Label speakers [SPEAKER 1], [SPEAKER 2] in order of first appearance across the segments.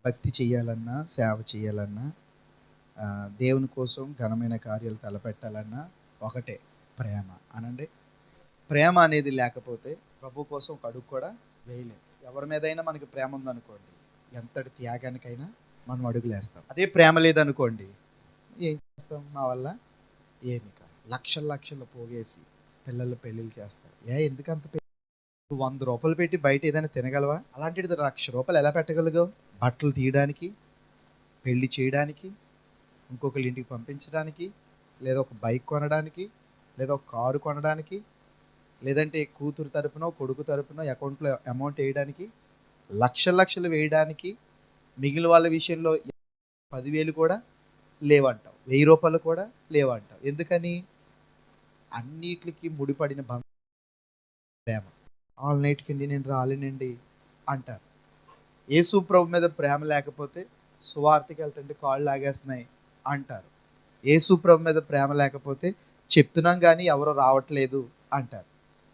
[SPEAKER 1] భక్తి చేయాలన్నా, సేవ చేయాలన్నా, దేవుని కోసం ఘనమైన కార్యాలు తలపెట్టాలన్నా ఒకటే ప్రేమ. అనండి. ప్రేమ అనేది లేకపోతే ప్రభు కోసం ఒక అడుగు కూడా వేయలేం. ఎవరి మీదైనా మనకి ప్రేమ ఉందనుకోండి, ఎంతటి త్యాగానికైనా మనం అడుగులేస్తాం. అదే ప్రేమ లేదనుకోండి, ఏం చేస్తాం? మా వల్ల ఏమి కాదు. లక్షలు లక్షలు పోగేసి పిల్లలు పెళ్ళిళ్ళు చేస్తారు. ఎందుకంత నువ్వు 100 రూపాయలు పెట్టి బయట ఏదైనా తినగలవా? అలాంటిది 1,00,000 ఎలా పెట్టగలిగావు? బట్టలు తీయడానికి, పెళ్లి చేయడానికి, ఇంకొకళ్ళ ఇంటికి పంపించడానికి, లేదా ఒక బైక్ కొనడానికి, లేదా ఒక కారు కొనడానికి, లేదంటే కూతురు తరపునో కొడుకు తరపునో అకౌంట్లో అమౌంట్ వేయడానికి, లక్షలు వేయడానికి, మిగిలిన వాళ్ళ విషయంలో 10,000 కూడా లేవంటావు, 1000 రూపాయలు కూడా లేవంటావు. ఎందుకని? అన్నిటికి ముడిపడిన బంధం ప్రేమ. ఆల్ నైట్కి నేను రాలేనండి అంటారు. యేసు ప్రభు మీద ప్రేమ లేకపోతే సువార్తకి వెళ్తుంటే కాళ్ళు లాగేస్తున్నాయి అంటారు. యేసు ప్రభు మీద ప్రేమ లేకపోతే చెప్తున్నాం కానీ ఎవరో రావట్లేదు అంటారు.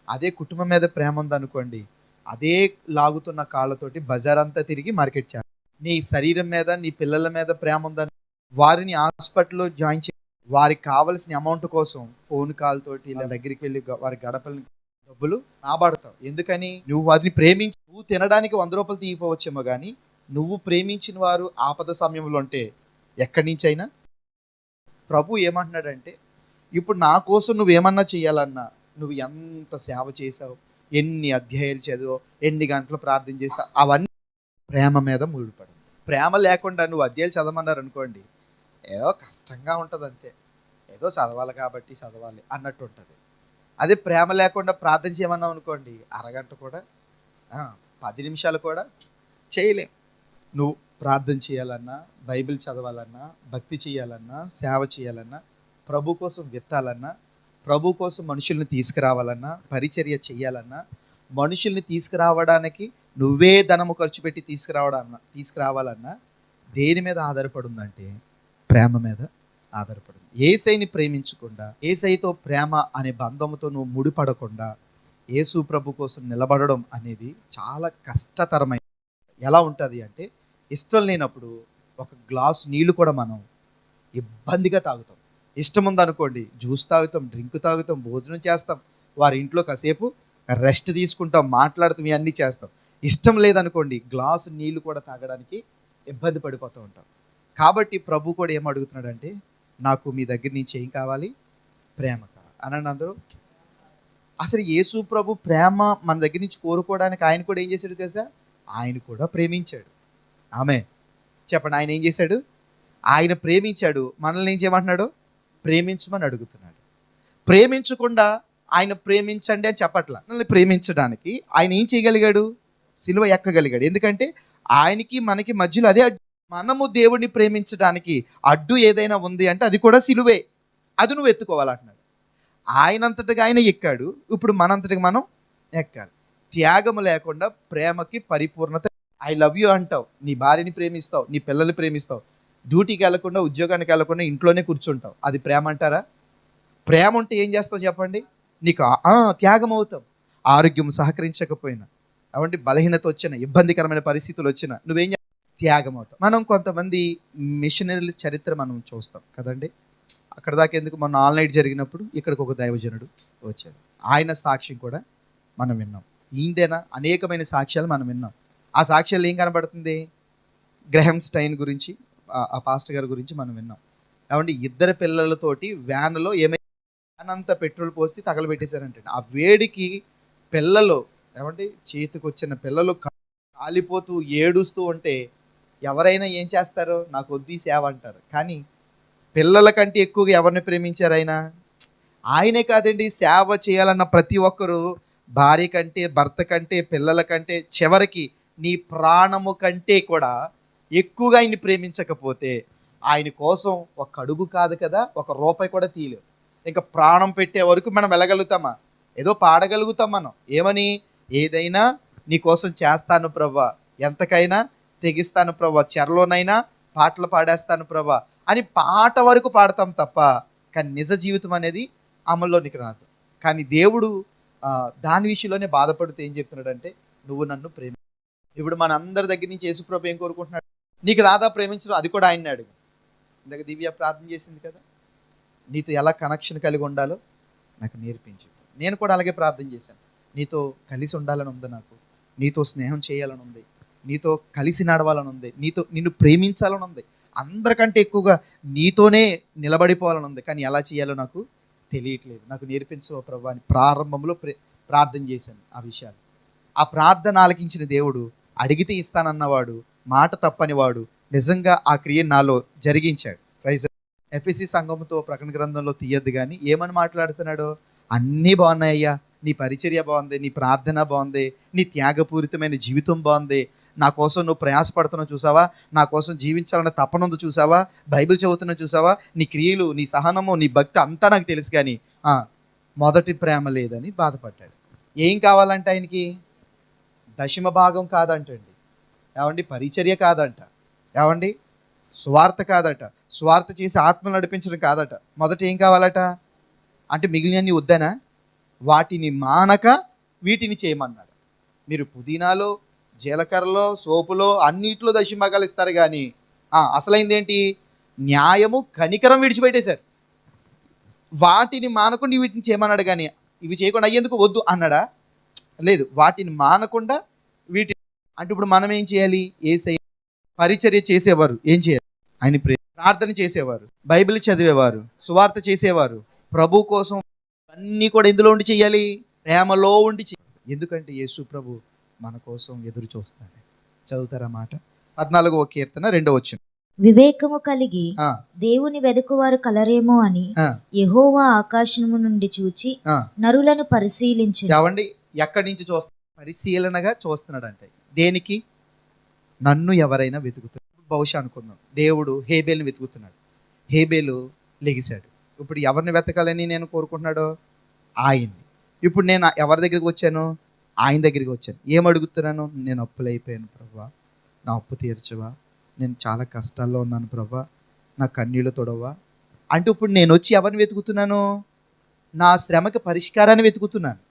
[SPEAKER 1] అదే కుటుంబం మీద ప్రేమ ఉందనుకోండి, అదే లాగుతున్న కాళ్ళతోటి బజారంతా తిరిగి మార్కెట్ చేస్తారు. నీ శరీరం మీద, నీ పిల్లల మీద ప్రేమ ఉందని వారిని హాస్పిటల్లో జాయిన్ చేసి వారికి కావలసిన అమౌంట్ కోసం ఫోన్ కాల్ తోటి ఇలా దగ్గరికి వెళ్ళి వారి గడపల్ని డబ్బులు నాబాడతావు. ఎందుకని? నువ్వు వారిని ప్రేమించి, నువ్వు తినడానికి 100 రూపాయలు తీయపోవచ్చేమో కానీ నువ్వు ప్రేమించిన వారు ఆపద సమయంలో ఉంటే ఎక్కడి నుంచి అయినా. ప్రభు ఏమంటున్నాడంటే, ఇప్పుడు నా కోసం నువ్వేమన్నా చేయాలన్నా, నువ్వు ఎంత సేవ చేసావు, ఎన్ని అధ్యాయాలు చదివావు, ఎన్ని గంటలు ప్రార్థన చేసావు, అవన్నీ ప్రేమ మీద ముడిపడింది. ప్రేమ లేకుండా నువ్వు అధ్యాయాలు చదవమన్నారు అనుకోండి, ఏదో కష్టంగా ఉంటుంది అంతే, ఏదో చదవాలి కాబట్టి చదవాలి అన్నట్టు ఉంటుంది. అదే ప్రేమ లేకుండా ప్రార్థన చేయమన్నాం అనుకోండి, అరగంట కూడా 10 నిమిషాలు కూడా చేయలేం. నువ్వు ప్రార్థన చేయాలన్నా, బైబిల్ చదవాలన్నా, భక్తి చేయాలన్నా, సేవ చేయాలన్నా, ప్రభు కోసం విత్తాలన్నా, ప్రభు కోసం మనుషుల్ని తీసుకురావాలన్నా, పరిచర్య చేయాలన్నా, మనుషుల్ని తీసుకురావడానికి నువ్వే ధనము ఖర్చు పెట్టి తీసుకురావాలన్నా దేని మీద ఆధారపడి ఉందంటే ప్రేమ మీద ఆధారపడింది. యేసయ్యని ప్రేమించకుండా, యేసయ్యతో ప్రేమ అనే బంధముతో నువ్వు ముడిపడకుండా యేసు ప్రభు కోసం నిలబడడం అనేది చాలా కష్టతరమైన. ఎలా ఉంటుంది అంటే, ఇష్టం లేనప్పుడు ఒక గ్లాసు నీళ్లు కూడా మనం ఇబ్బందిగా తాగుతాం. ఇష్టం ఉందనుకోండి, జ్యూస్ తాగుతాం, డ్రింక్ తాగుతాం, భోజనం చేస్తాం, వారి ఇంట్లో కాసేపు రెస్ట్ తీసుకుంటాం, మాట్లాడుతాం, ఇవన్నీ చేస్తాం. ఇష్టం లేదనుకోండి, గ్లాసు నీళ్లు కూడా తాగడానికి ఇబ్బంది పడిపోతూ ఉంటాం. కాబట్టి ప్రభు కూడా ఏం అడుగుతున్నాడంటే, నాకు మీ దగ్గర నుంచి ఏం కావాలి? ప్రేమ కావాలి అనండి అందరూ. అసలు యేసు ప్రభు ప్రేమ మన దగ్గర నుంచి కోరుకోవడానికి ఆయన కూడా ఏం చేశాడు తెలుసా? ఆయన కూడా ప్రేమించాడు. ఆమె చెప్పండి, ఆయన ఏం చేశాడు? ఆయన ప్రేమించాడు. మనల్ని ఏం చేయమంటున్నాడు? ప్రేమించమని అడుగుతున్నాడు. ప్రేమించకుండా ఆయన ప్రేమించండి అని చెప్పట్లా. మనల్ని ప్రేమించడానికి ఆయన ఏం చేయగలిగాడు? సిలువ ఎక్కగలిగాడు. ఎందుకంటే ఆయనకి మనకి మధ్యలో అదే అడ్డు. మనము దేవుడిని ప్రేమించడానికి అడ్డు ఏదైనా ఉంది అంటే అది కూడా సిలువే. అది నువ్వు ఎత్తుకోవాలంటున్నాడు. ఆయనంతటిగా ఆయన ఎక్కాడు, ఇప్పుడు మనంతటికి మనం ఎక్కాలి. త్యాగము లేకుండా ప్రేమకి పరిపూర్ణత. ఐ లవ్ యూ అంటావు, నీ భార్యని ప్రేమిస్తావు, నీ పిల్లల్ని ప్రేమిస్తావు, డ్యూటీకి వెళ్లకుండా, ఉద్యోగానికి వెళ్లకుండా ఇంట్లోనే కూర్చుంటావు, అది ప్రేమ అంటారా? ప్రేమ ఉంటే ఏం చేస్తావు చెప్పండి? నీకు త్యాగం అవుతావు. ఆరోగ్యం సహకరించకపోయినా, అవంటి బలహీనత వచ్చిన, ఇబ్బందికరమైన పరిస్థితులు వచ్చినా నువ్వేం త్యాగం అవుతావు. మనం కొంతమంది మిషనరీల చరిత్ర మనం చూస్తాం కదండి. అక్కడ దాకా ఎందుకు, మొన్న ఆన్లైన్ జరిగినప్పుడు ఇక్కడికి ఒక దైవజనుడు వచ్చాడు. ఆయన సాక్ష్యం కూడా మనం విన్నాం. ఈయనైనా అనేకమైన సాక్ష్యాలు మనం విన్నాం. ఆ సాక్ష్యాలు ఏం కనబడుతుంది? గ్రహం స్టైన్ గురించి, ఆ పాస్టర్ గారి గురించి మనం విన్నాం. కాబట్టి 2 పిల్లలతోటి వ్యాన్లో వ్యానంతా పెట్రోల్ పోసి తగలబెట్టేశారంటే, ఆ వేడికి పిల్లలు చేతికి వచ్చిన పిల్లలు కాలిపోతూ ఏడుస్తూ ఉంటే ఎవరైనా ఏం చేస్తారు? నాకు వద్దు సేవ అంటారు. కానీ పిల్లల కంటే ఎక్కువగా ఎవరిని ప్రేమించారు ఆయన? ఆయనే కాదండి, సేవ చేయాలన్న ప్రతి ఒక్కరూ భార్య కంటే, భర్త కంటే, పిల్లల కంటే, చివరికి నీ ప్రాణము కంటే కూడా ఎక్కువగా ఆయన్ని ప్రేమించకపోతే ఆయన కోసం ఒక అడుగు కాదు కదా, ఒక రూపాయి కూడా తీయలేవు. ఇంకా ప్రాణం పెట్టే వరకు మనం వెళ్ళగలుగుతామా? ఏదో పాడగలుగుతాం మనం. ఏమని? ఏదైనా నీ కోసం చేస్తాను ప్రభా, ఎంతకైనా తెగిస్తాను ప్రభా, చెరలోనైనా పాటలు పాడేస్తాను ప్రభా అని పాట వరకు పాడతాం తప్ప, కానీ నిజ జీవితం అనేది అమల్లోనికి రాదు. కానీ దేవుడు దాని విషయంలోనే బాధపడుతూ ఏం చెప్తున్నాడంటే, నువ్వు నన్ను ప్రేమి. ఇప్పుడు మన అందరి దగ్గర నుంచి యేసుప్రభు ఏం కోరుకుంటున్నాడు? నీకు రాదా ప్రేమించడం? అది కూడా ఆయన్ని అడుగు. ఇందాక దివ్య ప్రార్థన చేసింది కదా, నీతో ఎలా కనెక్షన్ కలిగి ఉండాలో నాకు నేర్పించు. నేను కూడా అలాగే ప్రార్థన చేశాను. నీతో కలిసి ఉండాలని ఉంది, నాకు నీతో స్నేహం చేయాలని ఉంది, నీతో కలిసి నడవాలని ఉంది, నిన్ను ప్రేమించాలని ఉంది, అందరికంటే ఎక్కువగా నీతోనే నిలబడిపోవాలని ఉంది. కానీ ఎలా చేయాలో నాకు తెలియట్లేదు, నాకు నేర్పించు ప్రభు అని ప్రారంభంలో ప్రార్థన చేశాను. ఆ విషయాలు, ఆ ప్రార్థన ఆలకించిన దేవుడు, అడిగితే ఇస్తానన్నవాడు, మాట తప్పనివాడు నిజంగా ఆ క్రియ నాలో జరిగించాడు. ప్రైజ్. ఎఫెసీ సంఘంతో ప్రకటన గ్రంథంలో తీయద్దు కానీ ఏమని మాట్లాడుతున్నాడో, అన్నీ బాగున్నాయ్యా, నీ పరిచర్య బాగుంది, నీ ప్రార్థన బాగుంది, నీ త్యాగపూరితమైన జీవితం బాగుంది, నా కోసం నువ్వు ప్రయాసపడుతున్నావు చూసావా, నా కోసం జీవించాలన్న తపనుంది చూసావా, బైబిల్ చదువుతున్నావు చూసావా, నీ క్రియలు, నీ సహనము, నీ భక్తి అంతా నాకు తెలుసు, కానీ మొదటి ప్రేమ లేదని బాధపడ్డాడు. ఏం కావాలంటే ఆయనకి? దశమ భాగం కాదంటండి, ఏమండి, పరిచర్య కాదంట, ఏమండి, స్వార్థ కాదట, స్వార్థ చేసి ఆత్మలు నడిపించడం కాదట. మొదట ఏం కావాలట అంటే, మిగిలినన్ని వద్దనా, వాటిని మానక వీటిని చేయమన్నాడు. మీరు పుదీనాలో, జీలకర్రలో, సోపులో అన్నిట్లో దశమభాగాలు ఇస్తారు, కానీ అసలైంది ఏంటి? న్యాయము, కనికరం విడిచిపెట్టేశారు. వాటిని మానకుండా వీటిని చేయమన్నాడు, కానీ ఇవి చేయకుండా అయ్యేందుకు వద్దు అన్నాడా? లేదు, వాటిని మానకుండా వీటిని. అంటే ఇప్పుడు మనం ఏం చేయాలి? యేసయ్య పరిచర్య చేసేవారు ఏం చేయాలి? ఆయన ప్రార్థన చేసేవారు, బైబిల్ చదివేవారు, సువార్త చేసేవారు, ప్రభు కోసం అన్నీ కూడా ఎందులో ఉండి చేయాలి? ప్రేమలో ఉండి చేయాలి. ఎందుకంటే యేసు ప్రభు మన కోసం ఎదురు చూస్తాడు. చదువుతారా మాట? 14వ కీర్తన 2వ వచనం.
[SPEAKER 2] వివేకము కలిగి దేవుని వెదుకువారు కలరేమో అని యెహోవా ఆకాశము నుండి చూచి నరులను పరిశీలించి.
[SPEAKER 1] ఏమండి, ఎక్కడి నుంచి చూస్తా? పరిశీలనగా చూస్తున్నాడు. అంటే దేనికి? నన్ను ఎవరైనా వెతుకుతారు. బహుశా అనుకుందాం, దేవుడు హేబేలుని వెతుకుతున్నాడు, హేబేలు లెగిశాడు. ఇప్పుడు ఎవరిని వెతకాలని నేను కోరుకుంటున్నాడో? ఆయన్ని. ఇప్పుడు నేను ఎవరి దగ్గరికి వచ్చాను? ఆయన దగ్గరికి వచ్చాను. ఏం అడుగుతున్నాను? నేను అప్పులైపోయాను ప్రభువా, నా అప్పు తీర్చవా, నేను చాలా కష్టాల్లో ఉన్నాను ప్రభువా, నా కన్నీళ్ళు తొడవా అంటే ఇప్పుడు నేను వచ్చి ఎవరిని వెతుకుతున్నాను? నా శ్రమకి పరిష్కారాన్ని వెతుకుతున్నాను,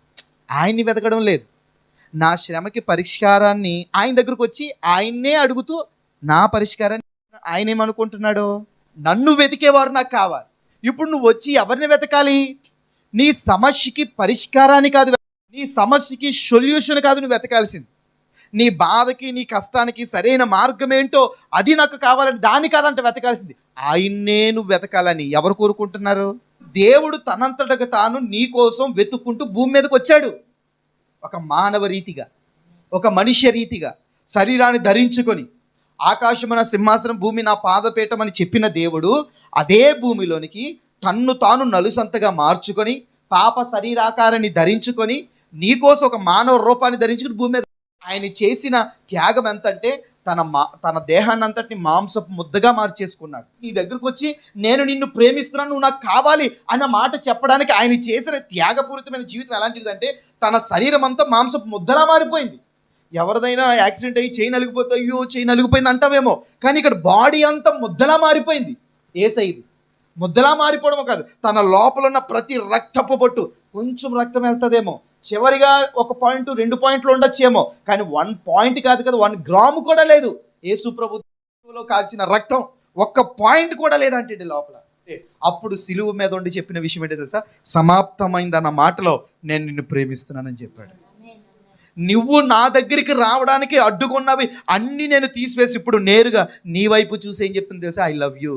[SPEAKER 1] ఆయన్ని వెతకడం లేదు. నా శ్రమకి పరిష్కారాన్ని ఆయన దగ్గరకు వచ్చి ఆయన్నే అడుగుతూ నా పరిష్కారాన్ని ఆయన ఏమనుకుంటున్నాడు? నన్ను వెతికేవారు నాకు కావాలి. ఇప్పుడు నువ్వు వచ్చి ఎవరిని వెతకాలి? నీ సమస్యకి పరిష్కారాన్ని కాదు, నీ సమస్యకి సొల్యూషన్ కాదు నువ్వు వెతకాల్సింది. నీ బాధకి, నీ కష్టానికి సరైన మార్గం ఏంటో అది నాకు కావాలని దాన్ని కాదంటే వెతకాల్సింది, ఆయన్నే నువ్వు వెతకాలని ఎవరు కోరుకుంటున్నారు? దేవుడు తనంతటగా తాను నీ కోసం వెతుక్కుంటూ భూమి మీదకి వచ్చాడు. ఒక మానవ రీతిగా, ఒక మనుష్య రీతిగా శరీరాన్ని ధరించుకొని, ఆకాశమున సింహాసనం, భూమి నా పాదపీఠం అని చెప్పిన దేవుడు అదే భూమిలోనికి తన్ను తాను నలుసంతగా మార్చుకొని, పాప శరీరాకారాన్ని ధరించుకొని, నీకోసం ఒక మానవ రూపాన్ని ధరించుకుని భూమి మీద ఆయన చేసిన త్యాగం ఎంతంటే తన దేహాన్ని అంతటిని మాంసపు ముద్దగా మార్చేసుకున్నాడు. నీ దగ్గరకు వచ్చి నేను నిన్ను ప్రేమిస్తున్నాను, నువ్వు నాకు కావాలి అన్న మాట చెప్పడానికి ఆయన చేసిన త్యాగపూరితమైన జీవితం ఎలాంటిదంటే, తన శరీరం అంతా మాంసపు ముద్దలా మారిపోయింది. ఎవరిదైనా యాక్సిడెంట్ అయ్యి చేయి నలిగిపోతే అయ్యో చేయి నలిగిపోయింది అంటావేమో, కానీ ఇక్కడ బాడీ అంతా ముద్దలా మారిపోయింది. యేసయ్యది ముద్దలా మారిపోవడం కాదు, తన లోపల ఉన్న ప్రతి రక్తపు బొట్టు, కొంచెం రక్తం వెళ్తుందేమో, చివరిగా 1 పాయింట్ 2 పాయింట్లు ఉండొచ్చేమో, కానీ 1 పాయింట్ కాదు కదా, 1 గ్రాము కూడా లేదు. యేసు ప్రభులో కాల్చిన రక్తం 1 పాయింట్ కూడా లేదంటే లోపల. అప్పుడు సిలువ మీద ఉండి చెప్పిన విషయం ఏంటో తెలుసా? సమాప్తమైందన్న మాటలో నేను నిన్ను ప్రేమిస్తున్నానని చెప్పాడు. నువ్వు నా దగ్గరికి రావడానికి అడ్డుకున్నవి అన్నీ నేను తీసివేసి ఇప్పుడు నేరుగా నీ వైపు చూసి ఏం చెప్తుంది తెలుసా? I love you.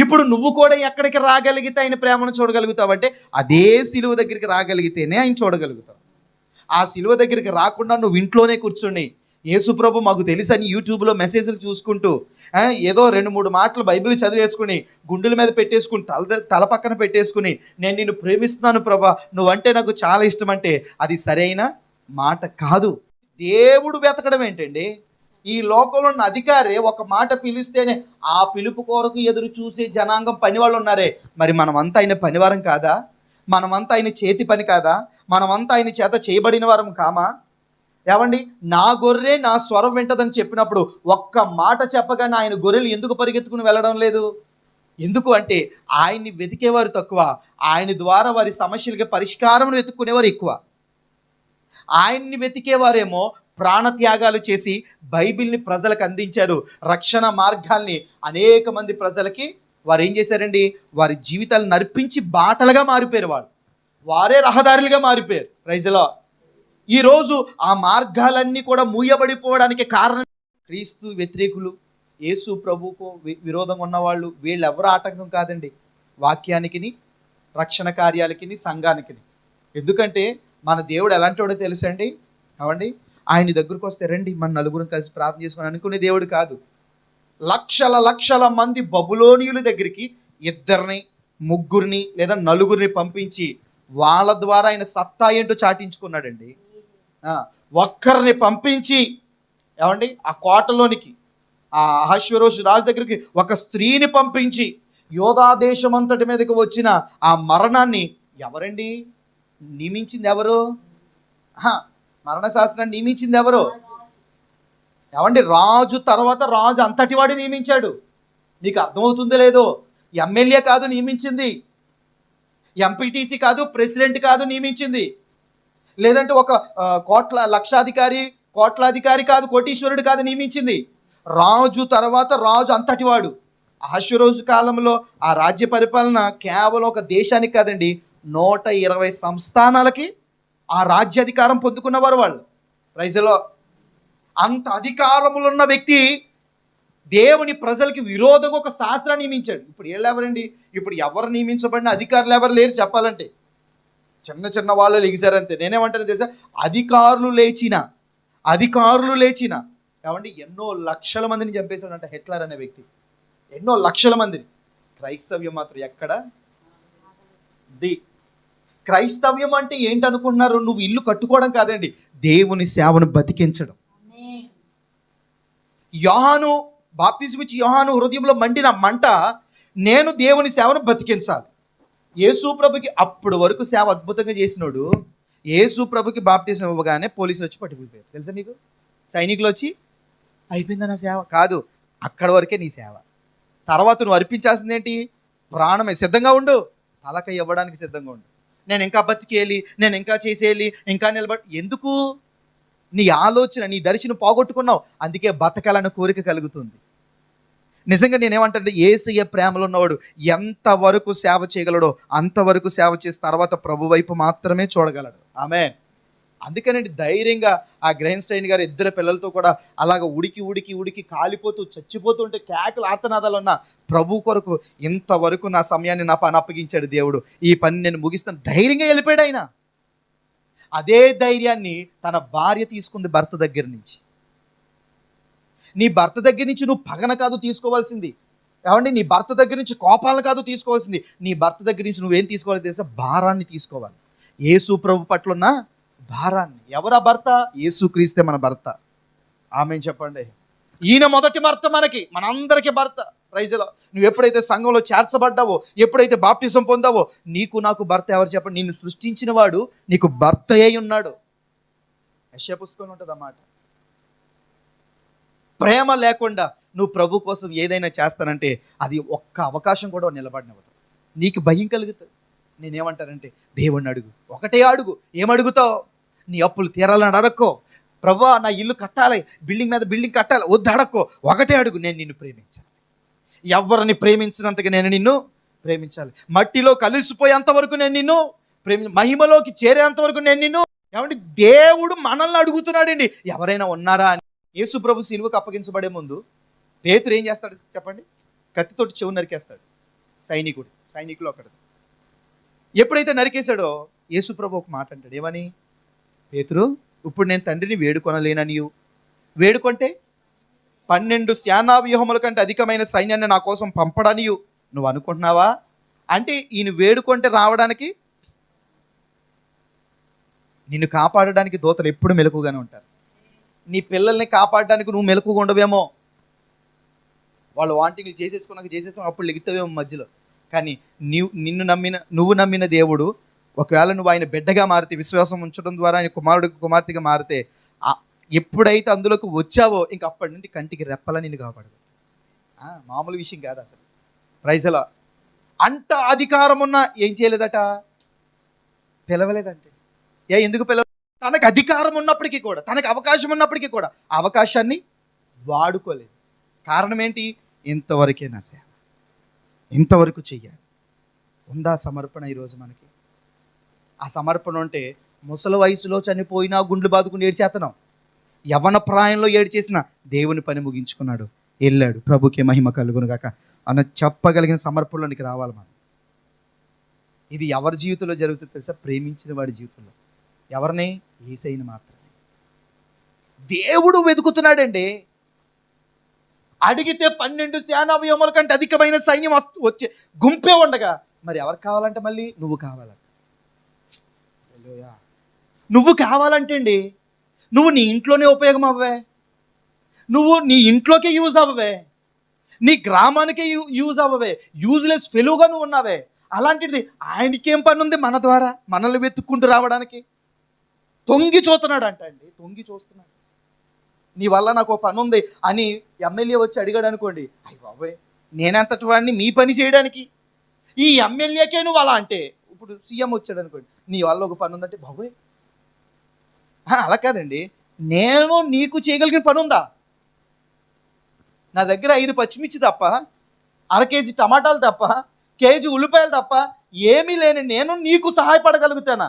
[SPEAKER 1] ఇప్పుడు నువ్వు కూడా ఎక్కడికి రాగలిగితే ఆయన ప్రేమను చూడగలుగుతావంటే అదే సిలువ దగ్గరికి రాగలిగితేనే ఆయన చూడగలుగుతావు. ఆ సిలువ దగ్గరికి రాకుండా నువ్వు ఇంట్లోనే కూర్చొని యేసుప్రభు మాకు తెలుసని యూట్యూబ్లో మెసేజ్లు చూసుకుంటూ ఏదో 2-3 మాటలు బైబిల్ చదివేసుకుని గుండెల మీద పెట్టేసుకుని తల పక్కన పెట్టేసుకుని నేను నిన్ను ప్రేమిస్తున్నాను ప్రభా, నువ్వంటే నాకు చాలా ఇష్టం అంటే అది సరైన మాట కాదు. దేవుడు వెతకడం ఏంటండి? ఈ లోకంలో ఉన్న అధికారి ఒక మాట పిలిస్తేనే ఆ పిలుపు కొరకు ఎదురు చూసే జనాంగం పనివాళ్ళు ఉన్నారే, మరి మనమంతా ఆయన పనివారం కాదా? మనమంతా ఆయన చేతి పని కాదా? మనమంతా ఆయన చేత చేయబడిన వారం కామా? ఏమండి, నా గొర్రె నా స్వరం వింటదని చెప్పినప్పుడు ఒక్క మాట చెప్పగానే ఆయన గొర్రెలు ఎందుకు పరిగెత్తుకుని వెళ్ళడం లేదు? ఎందుకు అంటే ఆయన్ని వెతికేవారు తక్కువ, ఆయన ద్వారా వారి సమస్యలకి పరిష్కారం వెతుక్కునేవారు ఎక్కువ. ఆయన్ని వెతికేవారేమో ప్రాణత్యాగాలు చేసి బైబిల్ని ప్రజలకు అందించారు. రక్షణ మార్గాల్ని అనేక మంది ప్రజలకి వారు ఏం చేశారండి, వారి జీవితాలను నర్పించి బాటలుగా మారిపోయారు. వారే రహదారులుగా మారిపోయారు. Praise the Lord. ఈరోజు ఆ మార్గాలన్నీ కూడా మూయబడిపోవడానికి కారణం క్రీస్తు వ్యతిరేకులు, యేసు ప్రభువుకు విరోధంగా ఉన్నవాళ్ళు. వీళ్ళు ఎవరు ఆటంకం కాదండి వాక్యానికి, రక్షణ కార్యాలకి, సంఘానికి. ఎందుకంటే మన దేవుడు ఎలాంటి వాడో తెలుసండి. అవండి, ఆయన దగ్గరకు వస్తే రండి మన నలుగురు కలిసి ప్రార్థన చేసుకొని అనుకునే దేవుడు కాదు. లక్షల లక్షల మంది బబులోనియుల దగ్గరికి 2, 3 లేదా 4 పంపించి వాళ్ళ ద్వారా ఆయన సత్తా ఏంటో చాటించుకున్నాడండి. ఒక్కరిని పంపించి ఏమండి ఆ కోటలోనికి, ఆ అహష్వేరోషు రాజు దగ్గరికి ఒక స్త్రీని పంపించి యోధా దేశం అంతటి మీదకి వచ్చిన ఆ మరణాన్ని ఎవరండి నియమించింది? ఎవరు? మరణ శాస్త్రాన్ని నియమించింది ఎవరు? ఏమండి, రాజు తర్వాత రాజు అంతటి వాడు నియమించాడు. నీకు అర్థమవుతుందో లేదో? ఎమ్మెల్యే కాదు నియమించింది, ఎంపీటీసీ కాదు, ప్రెసిడెంట్ కాదు నియమించింది, లేదంటే ఒక కోట్లాధికారి కాదు, కోటీశ్వరుడు కాదు నియమించింది. రాజు తర్వాత రాజు అంతటి వాడు. అహష్వేరోషు కాలంలో ఆ రాజ్య పరిపాలన కేవలం ఒక దేశానికి కాదండి, 120 సంస్థానాలకి ఆ రాజ్యాధికారం పొందుకున్నవారు వాళ్ళు. Praise the Lord. అంత అధికారములు ఉన్న వ్యక్తి దేవుని ప్రజలకి విరోధంగా ఒక శాస్త్రాన్ని నియమించాడు. ఇప్పుడు వీళ్ళు ఎవరండి? ఇప్పుడు ఎవరు నియమించబడిన అధికారులు ఎవరు లేరు చెప్పాలంటే. చిన్న చిన్న వాళ్ళు లెగిసారంతే. నేనేమంటాను తెలుసా, అధికారులు లేచిన ఏమండి ఎన్నో లక్షల మందిని చంపేశాడంట హిట్లర్ అనే వ్యక్తి. ఎన్నో లక్షల మందిని. క్రైస్తవ్యం మాత్రం ఎక్కడ? క్రైస్తవ్యం అంటే ఏంటనుకుంటున్నారు? నువ్వు ఇల్లు కట్టుకోవడం కాదండి, దేవుని సేవను బతికించడం. యోహాను బాప్తిస్మం ఇచ్చి యోహాను హృదయంలో మండిన మంట, నేను దేవుని సేవను బతికించాలి. యేసు ప్రభుకి అప్పుడు వరకు సేవ అద్భుతంగా చేసినోడు, యేసు ప్రభుకి బాప్తిస్మం ఇవ్వగానే పోలీసులు వచ్చి పట్టుకుపోయారు. తెలుసా మీకు? సైనికులు వచ్చి అయిపోయిందా నా సేవ? కాదు, అక్కడ వరకే నీ సేవ. తర్వాత నువ్వు అర్పించాల్సింది ఏంటి? ప్రాణమే. సిద్ధంగా ఉండు, తలక ఇవ్వడానికి సిద్ధంగా ఉండు. నేను ఇంకా బతికేయాలి, నేను ఇంకా చేసేయాలి, ఇంకా నిలబడి. ఎందుకు? నీ ఆలోచన, నీ దర్శనం పోగొట్టుకున్నావు. అందుకే బతకాలన్న కోరిక కలుగుతుంది. నిజంగా నేనేమంటే, యేసయ్య ప్రేమలో ఉన్నవాడు ఎంతవరకు సేవ చేయగలడో అంతవరకు సేవ చేసి తర్వాత ప్రభు వైపు మాత్రమే చూడగలడు. ఆమేన్. అందుకనండి ధైర్యంగా ఆ గ్రహన్ స్టైన్ గారు 2 పిల్లలతో కూడా అలాగ ఉడికి కాలిపోతూ చచ్చిపోతుంటే కేకలు ఆర్తనాదాలు ఉన్న ప్రభు కొరకు ఇంతవరకు నా సమయాన్ని నా పని అప్పగించాడు దేవుడు, ఈ పని నేను ముగిస్తాను, ధైర్యంగా వెళ్ళిపోయాడు ఆయన. అదే ధైర్యాన్ని తన భార్య తీసుకుంది భర్త దగ్గర నుంచి. నీ భర్త దగ్గర నుంచి నువ్వు పగన కాదు తీసుకోవాల్సింది, ఏమండి, నీ భర్త దగ్గర నుంచి కోపాలను కాదు తీసుకోవాల్సింది. నీ భర్త దగ్గర నుంచి నువ్వేం తీసుకోవాలి తెలుసా? భారాన్ని తీసుకోవాలి. యేసు ప్రభు పట్ల ఉన్న భారాన్ని. ఎవరా భర్త? యేసు క్రీస్తే మన భర్త. ఆమేన్ చెప్పండి. ఈయన మొదటి భర్త, మనందరికీ భర్త. Praise the Lord. నువ్వు ఎప్పుడైతే సంఘంలో చేర్చబడ్డావో, ఎప్పుడైతే బాప్టిజం పొందావో, నీకు నాకు భర్త ఎవరు చెప్పండి? నిన్ను సృష్టించిన వాడు నీకు భర్త అయి ఉన్నాడు. యెషయా పుస్తకంలో ఉంటుంది అన్నమాట. ప్రేమ లేకుండా నువ్వు ప్రభు కోసం ఏదైనా చేస్తానంటే అది ఒక్క అవకాశం కూడా నిలబడినవ్వదు. నీకు భయం కలుగుతుంది. నేనేమంటానంటే, దేవుణ్ణి అడుగు, ఒకటే అడుగు. ఏమడుగుతావు? నీ అప్పులు తీరాలని అడక్కో. ప్రభువా నా ఇల్లు కట్టాలి, బిల్డింగ్ మీద బిల్డింగ్ కట్టాలి, వద్దు అడక్కో. ఒకటే అడుగు, నేను నిన్ను ప్రేమించాలి. ఎవరిని ప్రేమించినంతగా నేను నిన్ను ప్రేమించాలి. మట్టిలో కలిసిపోయేంత వరకు నేను నిన్ను మహిమలోకి చేరేంత వరకు నేను నిన్ను. ఏమంటే దేవుడు మనల్ని అడుగుతున్నాడండి, ఎవరైనా ఉన్నారా అని. యేసు ప్రభు సిలువకు అప్పగించబడే ముందు పేతురు ఏం చేస్తాడు చెప్పండి? కత్తితోటి చెవు నరికేస్తాడు. సైనికులు ఒకడు. ఎప్పుడైతే నరికేశాడో యేసు ప్రభు ఒక మాట అంటాడు. ఏమని? పేతురు, ఇప్పుడు నేను తండ్రిని వేడుకొనలేననియు, వేడుకొంటే 12 సేనా వ్యూహముల కంటే అధికమైన సైన్యాన్ని నా కోసం పంపడనియు నువ్వు అనుకుంటున్నావా? అంటే ఈయన వేడుకొంటే రావడానికి, నిన్ను కాపాడడానికి దూతలు ఎప్పుడు మెలకుగానే ఉంటారు. నీ పిల్లల్ని కాపాడడానికి నువ్వు మెలకుగా ఉండవేమో, వాళ్ళు వాంటింగ్ చేసేసుకుని అప్పుడు లెగుతావేమో మధ్యలో. కానీ నువ్వు నమ్మిన దేవుడు, ఒకవేళ నువ్వు ఆయన బిడ్డగా మారితే, విశ్వాసం ఉంచడం ద్వారా ఆయన కుమార్తెగా మారితే, ఎప్పుడైతే అందులోకి వచ్చావో ఇంక అప్పటి నుండి కంటికి రెప్పలా నిన్ను కాపాడదు. మామూలు విషయం కాదు అసలు. Praise the Lord. అంత అధికారం ఉన్నా ఏం చేయలేదట? పిలవలేదంటే. ఎందుకు పిలవ? తనకు అధికారం ఉన్నప్పటికీ కూడా, తనకు అవకాశం ఉన్నప్పటికీ కూడా ఆ అవకాశాన్ని వాడుకోలేదు. కారణం ఏంటి? ఇంతవరకేనా సేవ, ఇంతవరకు చెయ్యాలి. ఉందా సమర్పణ ఈరోజు మనకి? ఆ సమర్పణ ఉంటే ముసలి వయసులో చనిపోయినా గుండ్లు బాదుకుని ఏడ్చేతనం, యవ్వన ప్రాయంలో ఏడ్చేసిన దేవుని పని ముగించుకున్నాడు, వెళ్ళాడు. ప్రభుకే మహిమ కలుగును గాక అన్న చెప్పగలిగిన సమర్పణలోనికి రావాలి మనం. ఇది ఎవరి జీవితంలో జరుగుతుంది తెలుసా? ప్రేమించిన వాడి జీవితంలో. ఎవరిని? యేసయ్యని మాత్రమే. దేవుడు వెతుకుతున్నాడండి. అడిగితే 12 సేనా వ్యోముల కంటే అధికమైన సైన్యం వచ్చే గుంపే ఉండగా మరి ఎవరు కావాలంటే మళ్ళీ నువ్వు కావాలంట. నువ్వు కావాలంటే అండి, నువ్వు నీ ఇంట్లోనే ఉపయోగం అవ్వే, నువ్వు నీ ఇంట్లోకే యూజ్ అవ్వవే, నీ గ్రామానికే యూజ్ అవ్వవే, యూజ్లెస్ ఫెలోగా నువ్వు ఉన్నావే. అలాంటిది ఆయనకేం పని ఉంది మన ద్వారా మనల్ని వెతుక్కుంటూ రావడానికి? తొంగి చూస్తున్నాడు అంట అండి, తొంగి చూస్తున్నాడు. నీ వల్ల నాకు పని ఉంది అని ఎమ్మెల్యే వచ్చి అడిగాడు అనుకోండి, అయ్య బాబోయ్ నేనెంతటి వాడిని మీ పని చేయడానికి, ఈ ఎమ్మెల్యేకే నువ్వు అలా అంటే. ఇప్పుడు సీఎం వచ్చాడు అనుకోండి, నీ వల్ల ఒక పని ఉందంటే బాబోయ్ అలా కాదండి, నేను నీకు చేయగలిగిన పని ఉందా? నా దగ్గర 5 పచ్చిమిర్చి తప్ప, అర కేజీ టమాటాలు తప్ప, కేజీ ఉల్లిపాయలు తప్ప ఏమీ లేని నేను నీకు సహాయపడగలుగుతానా?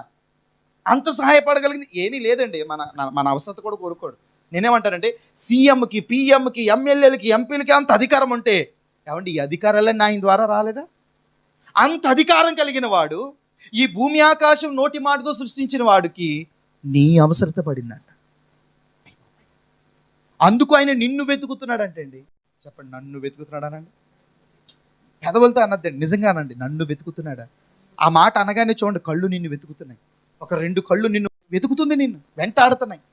[SPEAKER 1] అంత సహాయపడగలిగింది ఏమీ లేదండి. మన అవసరత కూడా కోరుకోడు. నేనేమంటానంటే, సీఎంకి, పిఎంకి, ఎమ్మెల్యేలకి, ఎంపీలకి అంత అధికారం ఉంటే ఏమండి ఈ అధికారాలన్నీ ఆయన ద్వారా రాలేదా? అంత అధికారం కలిగిన వాడు, ఈ భూమి ఆకాశం నోటి మాటతో సృష్టించిన వాడికి నీ అవసరత పడిందంట. అందుకు ఆయన నిన్ను వెతుకుతున్నాడంటే అండి. చెప్పండి, నన్ను వెతుకుతున్నాడానండి? పెదవులతో అన్నదండి, నిజంగానండి నన్ను వెతుకుతున్నాడా? ఆ మాట అనగానే చూడండి, కళ్ళు నిన్ను వెతుకుతున్నాయి. ఒక 2 కళ్ళు నిన్ను వెతుకుతుంది, నిన్ను వెంటాడుతున్నాయి.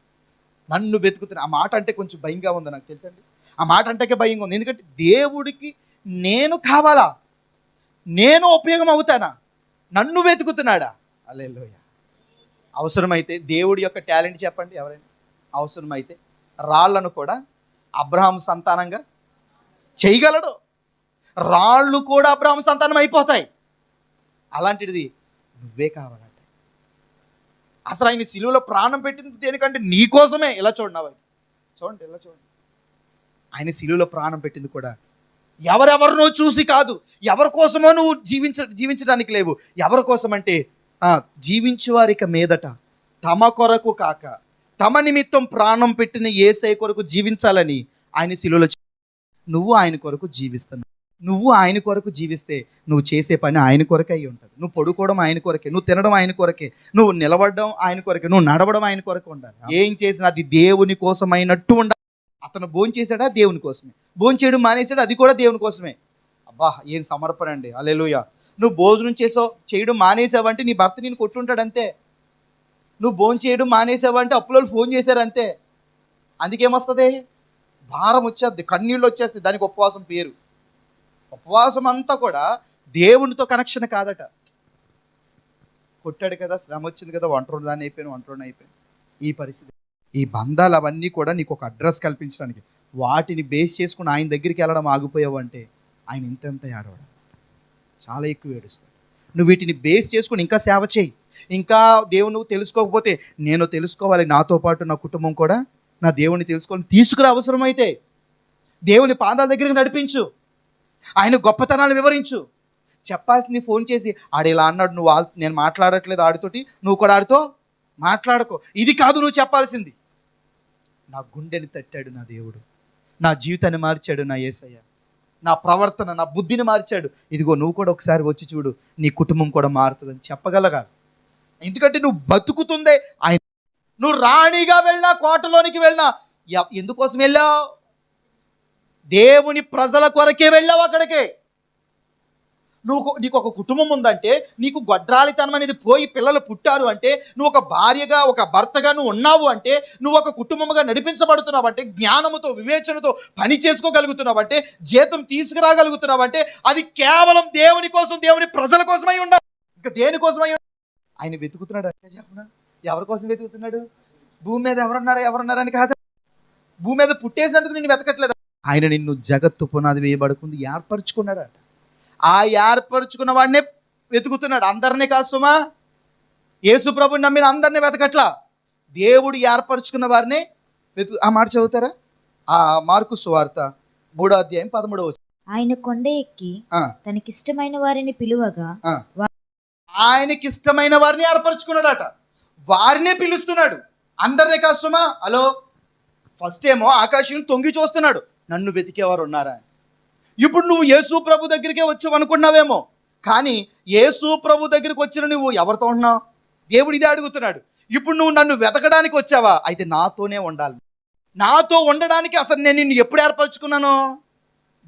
[SPEAKER 1] నన్ను వెతుకుతున్నాయి. ఆ మాట అంటే కొంచెం భయంగా ఉంది నాకు తెలుసండి. ఆ మాట అంటేకే భయంగా ఉంది. ఎందుకంటే దేవుడికి నేను కావాలా? నేను ఉపయోగం అవుతానా? నన్ను వెతుకుతున్నాడా? హల్లెలూయా. అవసరమైతే దేవుడి యొక్క టాలెంట్ చెప్పండి ఎవరైనా. అవసరమైతే రాళ్లను కూడా అబ్రహాం సంతానంగా చేయగలడు. రాళ్ళు కూడా అబ్రహాం సంతానం అయిపోతాయి. అలాంటిది నువ్వే కావాలంటే అసలు ఆయన సిలువలో ప్రాణం పెట్టింది దేనికంటే నీ కోసమే. ఇలా చూడండి, చూడండి, ఇలా చూడండి. ఆయన సిలువలో ప్రాణం పెట్టింది కూడా ఎవరెవరినో చూసి కాదు, ఎవరి కోసమో నువ్వు జీవించడానికి లేవు. ఎవరి కోసం అంటే జీవించు వారిక మీదట తమ కొరకు కాక తమ నిమిత్తం ప్రాణం పెట్టిన యేసయ్య కొరకు జీవించాలని ఆయన సిలువలో. నువ్వు ఆయన కొరకు జీవిస్తున్నావు. నువ్వు ఆయన కొరకు జీవిస్తే నువ్వు చేసే పని ఆయన కొరకే అయి ఉంటుంది. నువ్వు పడుకోవడం ఆయన కొరకే, నువ్వు తినడం ఆయన కొరకే, నువ్వు నిలబడడం ఆయన కొరకే, నువ్వు నడవడం ఆయన కొరకే ఉండాలి. ఏం చేసినా అది దేవుని కోసం అయినట్టు ఉండాలి. అతను భోంచేసాడా? దేవుని కోసమే. భోంచేయడం మానేసాడు, అది కూడా దేవుని కోసమే. అబ్బా ఏం సమర్పణ అండి. హల్లెలూయా. నువ్వు భోజనం చేయడం మానేసావంటే నీ భర్త నేను కొట్టుంటాడు అంతే. నువ్వు భోంచేయడం మానేసావంటే అప్పులో ఫోన్ చేశారు అంతే. అందుకేమొస్తుంది? భారం వచ్చేస్తుంది, కన్నీళ్ళు వచ్చేస్తుంది. దానికి ఉపవాసం పేరు. ఉపవాసం అంతా కూడా దేవునితో కనెక్షన్ కాదట. కొట్టాడు కదా, శ్రమ వచ్చింది కదా, ఒంటరిదాన్ని అయిపోయాను. ఈ పరిస్థితి, ఈ బంధాలు అవన్నీ కూడా నీకు ఒక అడ్రస్ కల్పించడానికి, వాటిని బేస్ చేసుకుని ఆయన దగ్గరికి వెళ్ళడం ఆగిపోయావు అంటే ఆయన ఇంత ఏడవడం, చాలా ఎక్కువ ఏడుస్తాడు. నువ్వు వీటిని బేస్ చేసుకుని ఇంకా సేవ చేయి. ఇంకా దేవుని నువ్వు తెలుసుకోకపోతే నేను తెలుసుకోవాలి, నాతో పాటు నా కుటుంబం కూడా నా దేవుని తెలుసుకోవాలి. తీసుకురా, అవసరమైతే దేవుని పాదాల దగ్గరికి నడిపించు, ఆయన గొప్పతనాలు వివరించు. చెప్పాల్సింది ఫోన్ చేసి ఆడు ఇలా అన్నాడు, నేను మాట్లాడట్లేదు ఆడితోటి, నువ్వు కూడా ఆడితో మాట్లాడుకో. ఇది కాదు నువ్వు చెప్పాల్సింది. నా గుండెని తట్టాడు నా దేవుడు, నా జీవితాన్ని మార్చాడు నా యేసయ్య, నా ప్రవర్తన, నా బుద్ధిని మార్చాడు. ఇదిగో నువ్వు కూడా ఒకసారి వచ్చి చూడు, నీ కుటుంబం కూడా మారుతుందని చెప్పగలగాలి. ఎందుకంటే నువ్వు బతుకుతుందే ఆయన. నువ్వు రాణిగా వెళ్ళినా, కోటలోనికి వెళ్ళినా ఎందుకోసం వెళ్ళావు? దేవుని ప్రజల కొరకే వెళ్ళావు అక్కడికి. నీకు ఒక కుటుంబం ఉందంటే, నీకు గొడ్రాలితనం అనేది పోయి పిల్లలు పుట్టారు అంటే, నువ్వు ఒక భార్యగా, ఒక భర్తగా నువ్వు ఉన్నావు అంటే, నువ్వు ఒక కుటుంబంగా నడిపించబడుతున్నావు అంటే, జ్ఞానముతో, వివేచనతో పని చేసుకోగలుగుతున్నావు అంటే, జీతం తీసుకురాగలుగుతున్నావు అంటే, అది కేవలం దేవుని కోసం, దేవుని ప్రజల కోసమై ఉండాలి. ఇంకా దేనికోసమై ఉండాలి? ఆయన వెతుకుతున్నాడు అంటే చెప్పనా? ఎవరి కోసం వెతుకుతున్నాడు? భూమి మీద ఎవరున్నారని కాదు, భూమి మీద పుట్టేసినందుకు నిన్ను వెతకట్లేదు. ఆయన నిన్ను జగత్తు పునాది వేయబడుకుంది ఏర్పరచుకున్నాడట. ఆ ఏర్పరచుకున్న వాడినే వెతుకుతున్నాడు. అందరినీ కాదు సుమా, యేసు ప్రభుని నమ్మిన అందరినీ వెతకట్లా. దేవుడు ఏర్పరచుకున్న వారినే ఆ మాట చదువుతారా? ఆ మార్కు సువార్త 3వ అధ్యాయం 13వ వచనం.
[SPEAKER 2] ఆయన కొండ ఎక్కి తనకిష్టమైన వారిని పిలువగా
[SPEAKER 1] ఆయనకి ఇష్టమైన వారిని ఏర్పరచుకున్నాడట. వారినే పిలుస్తున్నాడు, అందరినీ కాదు సుమా. హలో, ఫస్ట్ ఏమో ఆకాశం తొంగి చూస్తున్నాడు, నన్ను వెతికేవారు ఉన్నారా అని. ఇప్పుడు నువ్వు యేసు ప్రభు దగ్గరికే వచ్చావు అనుకున్నావేమో, కానీ యేసు ప్రభు దగ్గరికి వచ్చిన నువ్వు ఎవరితో ఉన్నావు? దేవుడు ఇదే అడుగుతున్నాడు. ఇప్పుడు నువ్వు నన్ను వెతకడానికి వచ్చావా? అయితే నాతోనే ఉండాలి. నాతో ఉండడానికి అసలు నేను నిన్ను ఎప్పుడు ఏర్పరచుకున్నాను?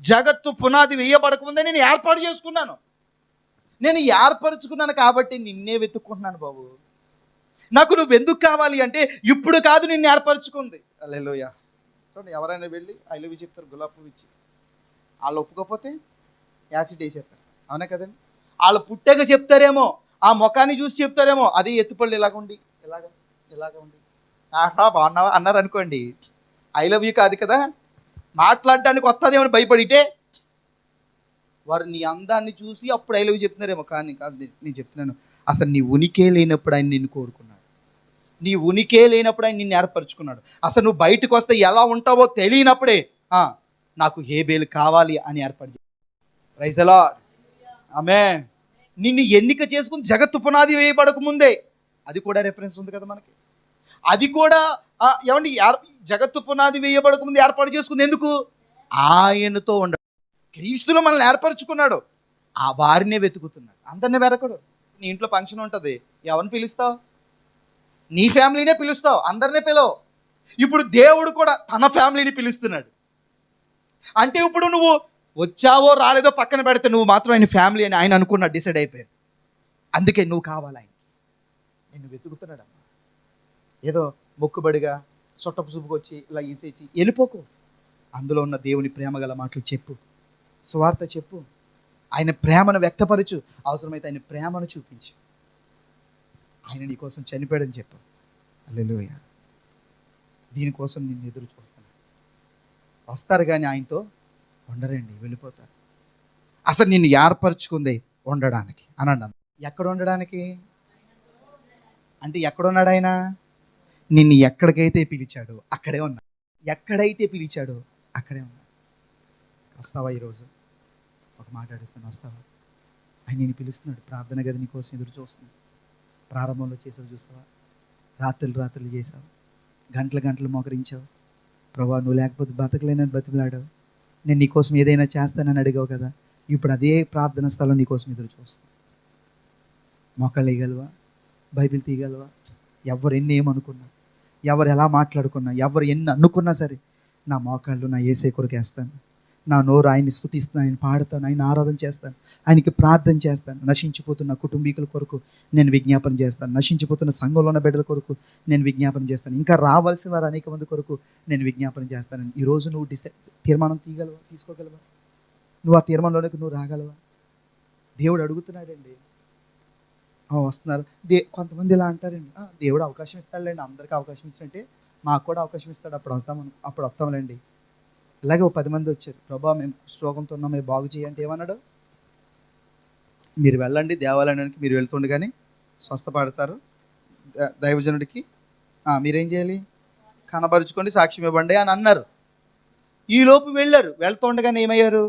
[SPEAKER 1] జగత్తు పునాది వేయబడకముందే నేను ఏర్పాటు చేసుకున్నాను. నేను ఏర్పరచుకున్నాను కాబట్టి నిన్నే వెతుక్కుంటున్నాను బాబు. నాకు నువ్వు ఎందుకు కావాలి అంటే ఇప్పుడు కాదు నిన్ను ఏర్పరచుకుంది. హల్లెలూయా. చూడండి, ఎవరైనా వెళ్ళి ఐ లవ్ యూ చెప్తారు గులాబీ పువ్వు ఇచ్చి, వాళ్ళు ఒప్పుకోకపోతే యాసిడ్ వేసేస్తారు, అవునా కదండి? వాళ్ళు పుట్టాక చెప్తారేమో, ఆ ముఖాన్ని చూసి చెప్తారేమో, అదే ఎత్తుపళ్ళు ఇలాగ ఉండి ఇలాగ ఉండి ఆహా బాగున్నావా అన్నారు అనుకోండి, ఐ లవ్ యూ కాదు కదా, మాట్లాడడానికి వస్తుందేమో భయపడితే వారు నీ అందాన్ని చూసి అప్పుడు ఐ లవ్ యూ చెప్తున్నారేమో. కానీ కాదు, నేను చెప్తున్నాను, అసలు నీ ఉనికే లేనప్పుడు ఆయన నిన్ను కోరుకున్నాడు. నీ ఉనికే లేనప్పుడు ఆయన నిన్ను ఏర్పరచుకున్నాడు. అసలు నువ్వు బయటకు వస్తే ఎలా ఉంటావో తెలియనప్పుడే నాకు హేబేలు కావాలి అని ఏర్పాటు చేశాడు. Praise the Lord. ఆమేన్. నిన్ను ఎన్నిక చేసుకుని జగత్తు పునాది వేయబడక ముందే, అది కూడా రెఫరెన్స్ ఉంది కదా మనకి. అది కూడా ఏమండి, జగత్తు పునాది వేయబడక ముందు ఏర్పాటు చేసుకుంది ఎందుకు? ఆయనతో ఉండ క్రీస్తులో మనల్ని ఏర్పరచుకున్నాడు. ఆ వారినే వెతుకుతున్నాడు, అందరినీ వెతకడు. నీ ఇంట్లో ఫంక్షన్ ఉంటుంది, ఎవరిని పిలుస్తావు? నీ ఫ్యామిలీనే పిలుస్తావు, అందరినీ పిలవు. ఇప్పుడు దేవుడు కూడా తన ఫ్యామిలీని పిలుస్తున్నాడు. అంటే ఇప్పుడు నువ్వు వచ్చావో రాలేదో పక్కన పెడితే నువ్వు మాత్రం ఆయన ఫ్యామిలీ అని ఆయన అనుకున్నాడు, డిసైడ్ అయిపోయాడు. అందుకే నువ్వు కావాలి ఆయనకి. నిన్ను వెతుకుతున్నాడు అమ్మా. ఏదో మొక్కుబడిగా సొట్టపు చూపుకు వచ్చి ఇలా ఈసేసి వెళ్ళిపోకు. అందులో ఉన్న దేవుని ప్రేమ గల మాటలు చెప్పు, సువార్త చెప్పు, ఆయన ప్రేమను వ్యక్తపరచు, అవసరమైతే ఆయన ప్రేమను చూపించు. ఆయన నీ కోసం చనిపోయాడని చెప్పు. హల్లెలూయా. దీనికోసం నిన్ను ఎదురు చూస్తాను. వస్తారు కానీ ఆయనతో ఉండరండి, వెళ్ళిపోతారు. అసలు నిన్ను ఏర్పరచుకుంది ఉండడానికి అనండి. ఎక్కడ ఉండడానికి అంటే ఎక్కడున్నాడు ఆయన? నిన్ను ఎక్కడికైతే పిలిచాడో అక్కడే ఉన్నాడు. ఎక్కడైతే పిలిచాడో అక్కడే ఉన్నాడు. వస్తావా? ఈరోజు ఒక మాట అడుగుతాను, వస్తావా? ఆయన నేను పిలుస్తున్నాడు. ప్రార్థన గది నీ కోసం ఎదురు చూస్తుంది. ప్రారంభంలో చేసావు చూసావా? రాత్రులు చేసావు, గంటలు మోకరించావు. ప్రభా నువ్వు లేకపోతే బతకలేనని బతిమలాడావు. నేను నీకోసం ఏదైనా చేస్తానని అడిగావు కదా. ఇప్పుడు అదే ప్రార్థన స్థలం నీకోసం ఎదురు చూస్తుంది. మోకాళ్ళు వేయగలవా? బైబిల్ తీయగలవా? ఎవరు ఎన్ని ఏమనుకున్నా, ఎవరు ఎలా మాట్లాడుకున్నా, ఎవరు ఎన్ని అనుకున్నా సరే, నా మోకాళ్ళు నా యేసే కొరకు వేస్తాను. నా నోరు ఆయన్ని స్తుతిస్తాను, ఆయన పాడతాను, ఆయన ఆరాధన చేస్తాను, ఆయనకి ప్రార్థన చేస్తాను. నశించిపోతున్న కుటుంబీకుల కొరకు నేను విజ్ఞాపన చేస్తాను. నశించిపోతున్న సంఘంలో ఉన్న బిడ్డల కొరకు నేను విజ్ఞాపన చేస్తాను. ఇంకా రావాల్సిన వారు అనేక మంది కొరకు నేను విజ్ఞాపన చేస్తాను. ఈరోజు నువ్వు తీర్మానం తీసుకోగలవా? నువ్వు ఆ తీర్మానంలోనికి నువ్వు రాగలవా? దేవుడు అడుగుతున్నాడండి. వస్తున్నారు కొంతమంది ఇలా అంటారండి, దేవుడు అవకాశం ఇస్తాడులేండి, అందరికీ అవకాశం ఇచ్చినట్టే మాకు కూడా అవకాశం ఇస్తాడు, అప్పుడు వస్తాంలేండి. ఇలాగే 10 మంది వచ్చారు, ప్రభా మేము రోగంతో ఉన్నాం, మేము బాగు చేయంటే ఏమన్నాడు? మీరు వెళ్ళండి దేవాలయానికి, మీరు వెళ్తుండగానే స్వస్థపడతారు. దైవజనుడికి మీరేం చేయాలి? కనబరుచుకోండి, సాక్ష్యం ఇవ్వండి అని అన్నారు. ఈలోపు వెళ్ళారు. వెళ్తుండగానే ఏమయ్యారు?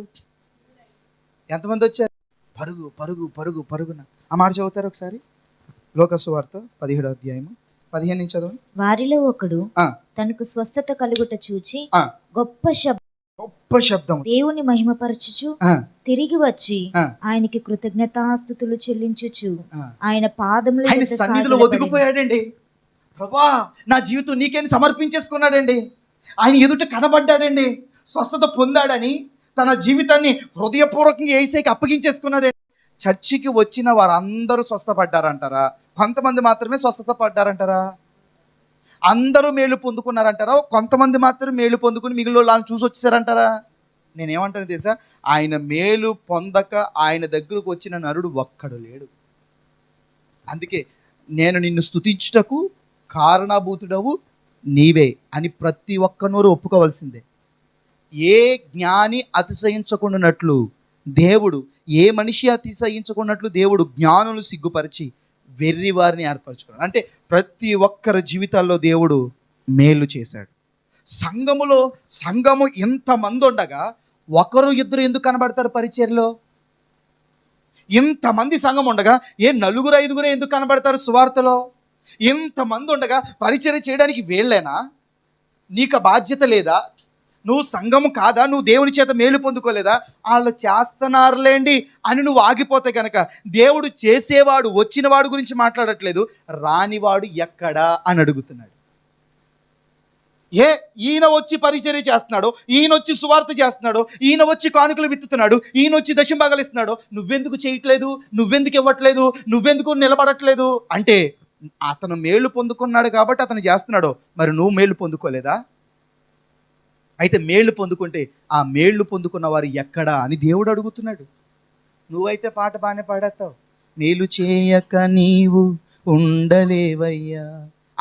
[SPEAKER 1] ఎంతమంది వచ్చారు? పరుగున. ఆ మాట చదువుతారు ఒకసారి. లోకాసు వార్త 17వ అధ్యాయము 15 నుంచి చదవండి.
[SPEAKER 2] వారిలో ఒకడు తనకు స్వస్థత కలుగుట చూచి గొప్ప శబ్దం దేవుని మహిమపరచుచు తిరిగి వచ్చి ఆయనకి కృతజ్ఞతాస్తుతులు చెల్లించుచు ఆయన పాదముల
[SPEAKER 1] ఆయన సన్నిధిలో ఒదిగిపోయాడండి. ప్రభా నా జీవితం నీకేని సమర్పించేసుకున్నాడండి. ఆయన ఎదుట కనబడ్డాడండి. స్వస్థత పొందాడని తన జీవితాన్ని హృదయపూర్వకంగా యేసుకి అప్పగించేసుకున్నాడండి. చర్చికి వచ్చిన వారందరూ స్వస్థపడ్డారంటారా? కొంతమంది మాత్రమే స్వస్థత పడ్డారంటారా? అందరూ మేలు పొందుకున్నారంటారా? కొంతమంది మాత్రం మేలు పొందుకుని మిగిలిన వాళ్ళని చూసి వచ్చేసారంటారా? నేనేమంటాను తెలుసా, ఆయన మేలు పొందక ఆయన దగ్గరకు వచ్చిన నరుడు ఒక్కడు లేడు. అందుకే నేను నిన్ను స్తుతించుటకు కారణభూతుడవు నీవే అని ప్రతి ఒక్క నోరు ఒప్పుకోవాల్సిందే. ఏ జ్ఞాని అతిశయించకుండానట్లు దేవుడు, ఏ మనిషి అతిశయించకున్నట్లు దేవుడు జ్ఞానులు సిగ్గుపరిచి వెర్రి వారిని ఏర్పరచుకున్నాడు. అంటే ప్రతి ఒక్కరి జీవితాల్లో దేవుడు మేలు చేశాడు. సంఘము ఇంతమంది ఉండగా ఒకరు ఇద్దరు ఎందుకు కనబడతారు పరిచర్లో? ఇంతమంది సంఘం ఉండగా నలుగురు ఐదుగురు ఎందుకు కనబడతారు సువార్తలో? ఇంతమంది ఉండగా పరిచర్య చేయడానికి వీళ్ళేనా? నీకు బాధ్యత లేదా? నువ్వు సంఘము కాదా? నువ్వు దేవుని చేత మేలు పొందుకోలేదా? వాళ్ళు చేస్తున్నారులేండి అని నువ్వు ఆగిపోతే కనుక దేవుడు చేసేవాడు వచ్చినవాడు గురించి మాట్లాడట్లేదు, రానివాడు ఎక్కడా అని అడుగుతున్నాడు. ఈయన వచ్చి పరిచర్య చేస్తున్నాడు, ఈయన వచ్చి సువార్త చేస్తున్నాడు, ఈయన వచ్చి కానుకలు విత్తుతున్నాడు, ఈయన వచ్చి దశంభాగాలు ఇస్తున్నాడు, నువ్వెందుకు చేయట్లేదు? నువ్వెందుకు ఇవ్వట్లేదు? నువ్వెందుకు నిలబడట్లేదు? అంటే అతను మేలు పొందుకున్నాడు కాబట్టి అతను చేస్తున్నాడు, మరి నువ్వు మేలు పొందుకోలేదా? అయితే మేళ్ళు పొందుకుంటే ఆ మేళ్ళు పొందుకున్న వారు ఎక్కడా అని దేవుడు అడుగుతున్నాడు. నువ్వైతే పాట బాగానే పాడేస్తావు, మేలు చేయక నీవు ఉండలేవయ్యా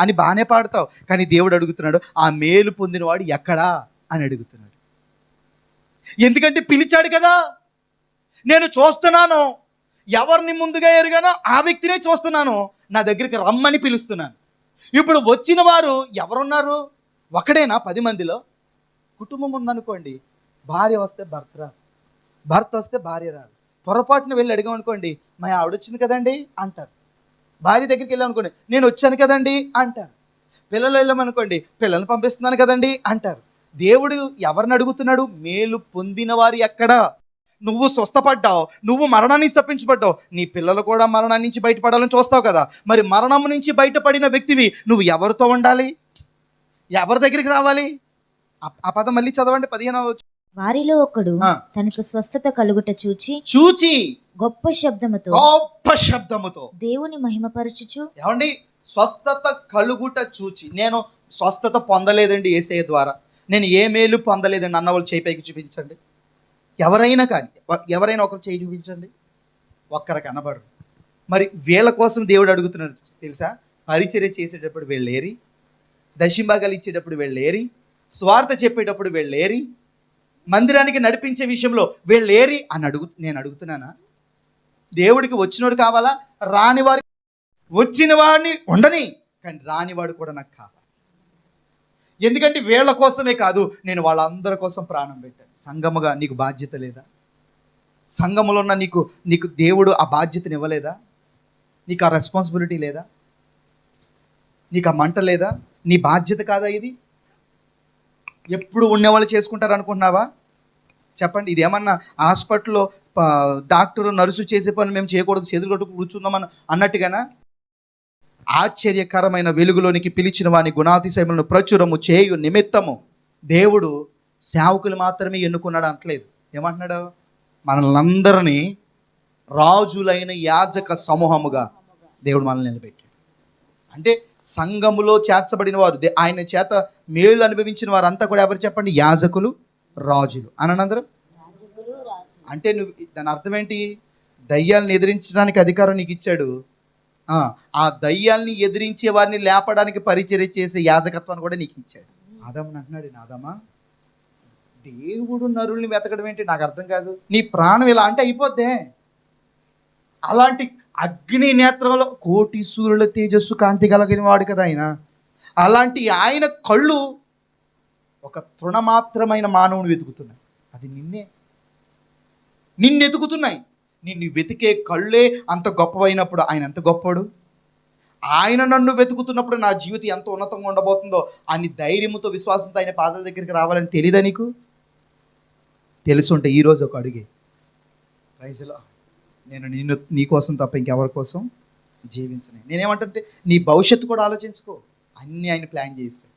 [SPEAKER 1] అని బాగానే పాడతావు, కానీ దేవుడు అడుగుతున్నాడు ఆ మేలు పొందినవాడు ఎక్కడా అని అడుగుతున్నాడు. ఎందుకంటే పిలిచాడు కదా. నేను చూస్తున్నాను, ఎవరిని ముందుగా ఎరుగానో ఆ వ్యక్తినే చూస్తున్నాను, నా దగ్గరికి రమ్మని పిలుస్తున్నాను. ఇప్పుడు వచ్చిన వారు ఎవరున్నారు? ఒకడేనా 10 మందిలో? కుటుంబం ఉందనుకోండి, భార్య వస్తే భర్త రాదు, భర్త వస్తే భార్య రాదు. పొరపాటున వెళ్ళి అడిగామనుకోండి, మా ఆవిడ వచ్చింది కదండి అంటారు. భార్య దగ్గరికి వెళ్ళామనుకోండి, నేను వచ్చాను కదండి అంటారు. పిల్లలు వెళ్ళామనుకోండి, పిల్లల్ని పంపిస్తున్నాను కదండి అంటారు. దేవుడు ఎవరిని అడుగుతున్నాడు? మేలు పొందిన వారు ఎక్కడా? నువ్వు స్వస్థపడ్డావు, నువ్వు మరణాన్ని తప్పించబడ్డావు, నీ పిల్లలు కూడా మరణాన్ని నుంచి బయటపడాలని చూస్తావు కదా. మరి మరణం నుంచి బయటపడిన వ్యక్తివి నువ్వు ఎవరితో ఉండాలి? ఎవరి దగ్గరికి రావాలి? ఆ పదం మళ్ళీ చదవండి, 15వ.
[SPEAKER 2] వారిలో ఒకడు తనకు స్వస్థత కలుగుట చూచి గొప్ప శబ్దముతో దేవుని మహిమపరచుచు.
[SPEAKER 1] ఏమండి, స్వస్థత కలుగుట చూచి. నేను స్వస్థత పొందలేదండి యేసయ్య ద్వారా, నేను ఏ మేలు పొందలేదండి అన్న వాళ్ళు చేయి పైకి చూపించండి. ఎవరైనా కానీ, ఎవరైనా ఒకరు చేయి చూపించండి. ఒక్కరు కనబడరు. మరి వీళ్ళ కోసం దేవుడు అడుగుతున్నాడు తెలుసా? పరిచర్య చేసేటప్పుడు వీళ్ళేరి, దశంభాగాలు ఇచ్చేటప్పుడు వీళ్ళేరి, స్వార్థ చెప్పేటప్పుడు వీళ్ళేరి, మందిరానికి నడిపించే విషయంలో వీళ్ళేరి అని నేను అడుగుతున్నానా? దేవుడికి వచ్చినోడు కావాలా? రానివారికి వచ్చిన వాడిని ఉండని, కానీ రానివాడు కూడా నాకు కావాలి. ఎందుకంటే వీళ్ళ కోసమే కాదు, నేను వాళ్ళందరి కోసం ప్రాణం పెట్టాను. సంఘముగా నీకు బాధ్యత లేదా? సంఘములో ఉన్న నీకు దేవుడు ఆ బాధ్యతను ఇవ్వలేదా? నీకు ఆ రెస్పాన్సిబిలిటీ లేదా? నీకు ఆ మంట లేదా? నీ బాధ్యత కాదా ఇది? ఎప్పుడు ఉండేవాళ్ళు చేసుకుంటారు అనుకుంటున్నావా? చెప్పండి. ఇదేమన్నా హాస్పిటల్లో డాక్టర్ నర్సు చేసే పని మేము చేయకూడదు, చేతులు కట్టుకు కూర్చుందామని అన్నట్టుగానా? ఆశ్చర్యకరమైన వెలుగులోనికి పిలిచిన వాని గుణాతిశయములను ప్రచురము చేయు నిమిత్తము దేవుడు సేవకులు మాత్రమే ఎన్నుకున్నాడు అంటలేదు. ఏమంటున్నాడు? మనల్నందరినీ రాజులైన యాజక సమూహముగా దేవుడు మనల్ని నిలబెట్టాడు. అంటే సంఘములో చేర్చబడిన వారు, ఆయన చేత మేలు అనుభవించిన వారంతా కూడా ఎవరు చెప్పండి? యాజకులు, రాజులు. అనందరం అంటే నువ్వు దాని అర్థం ఏంటి? దయ్యాలను ఎదిరించడానికి అధికారం నీకు ఇచ్చాడు. ఆ దయ్యాల్ని ఎదిరించే వారిని లేపడానికి పరిచర్య చేసే యాజకత్వాన్ని కూడా నీకు ఇచ్చాడు. ఆదాముని అంటున్నాడు, నాదమ్మా దేవుడు నరుల్ని వెతకడం ఏంటి? నాకు అర్థం కాదు. నీ ప్రాణం ఇలా అంటే అయిపోద్దే. అలాంటి అగ్ని నేత్రంలో కోటి సూర్యుల తేజస్సు కాంతి కలిగిన వాడు కదా ఆయన. అలాంటి ఆయన కళ్ళు ఒక తృణమాత్రమైన మానవుని వెతుకుతున్నాయి. అది నిన్ను ఎతుకుతున్నాయి. నిన్ను వెతికే కళ్ళే అంత గొప్పవైనప్పుడు ఆయన ఎంత గొప్పవాడు? ఆయన నన్ను వెతుకుతున్నప్పుడు నా జీవితం ఎంత ఉన్నతంగా ఉండబోతుందో అని ధైర్యంతో, విశ్వాసంతో ఆయన పాదాల దగ్గరికి రావాలని తెలియదా నీకు? తెలుసుంటే ఈరోజు ఒక అడుగే. ప్రైజ్లో నేను నీ కోసం తప్ప ఇంకెవరి కోసం జీవించను. నేనేమంటే నీ భవిష్యత్తు కూడా ఆలోచించుకో. అన్నీ ఆయన ప్లాన్ చేశాడు.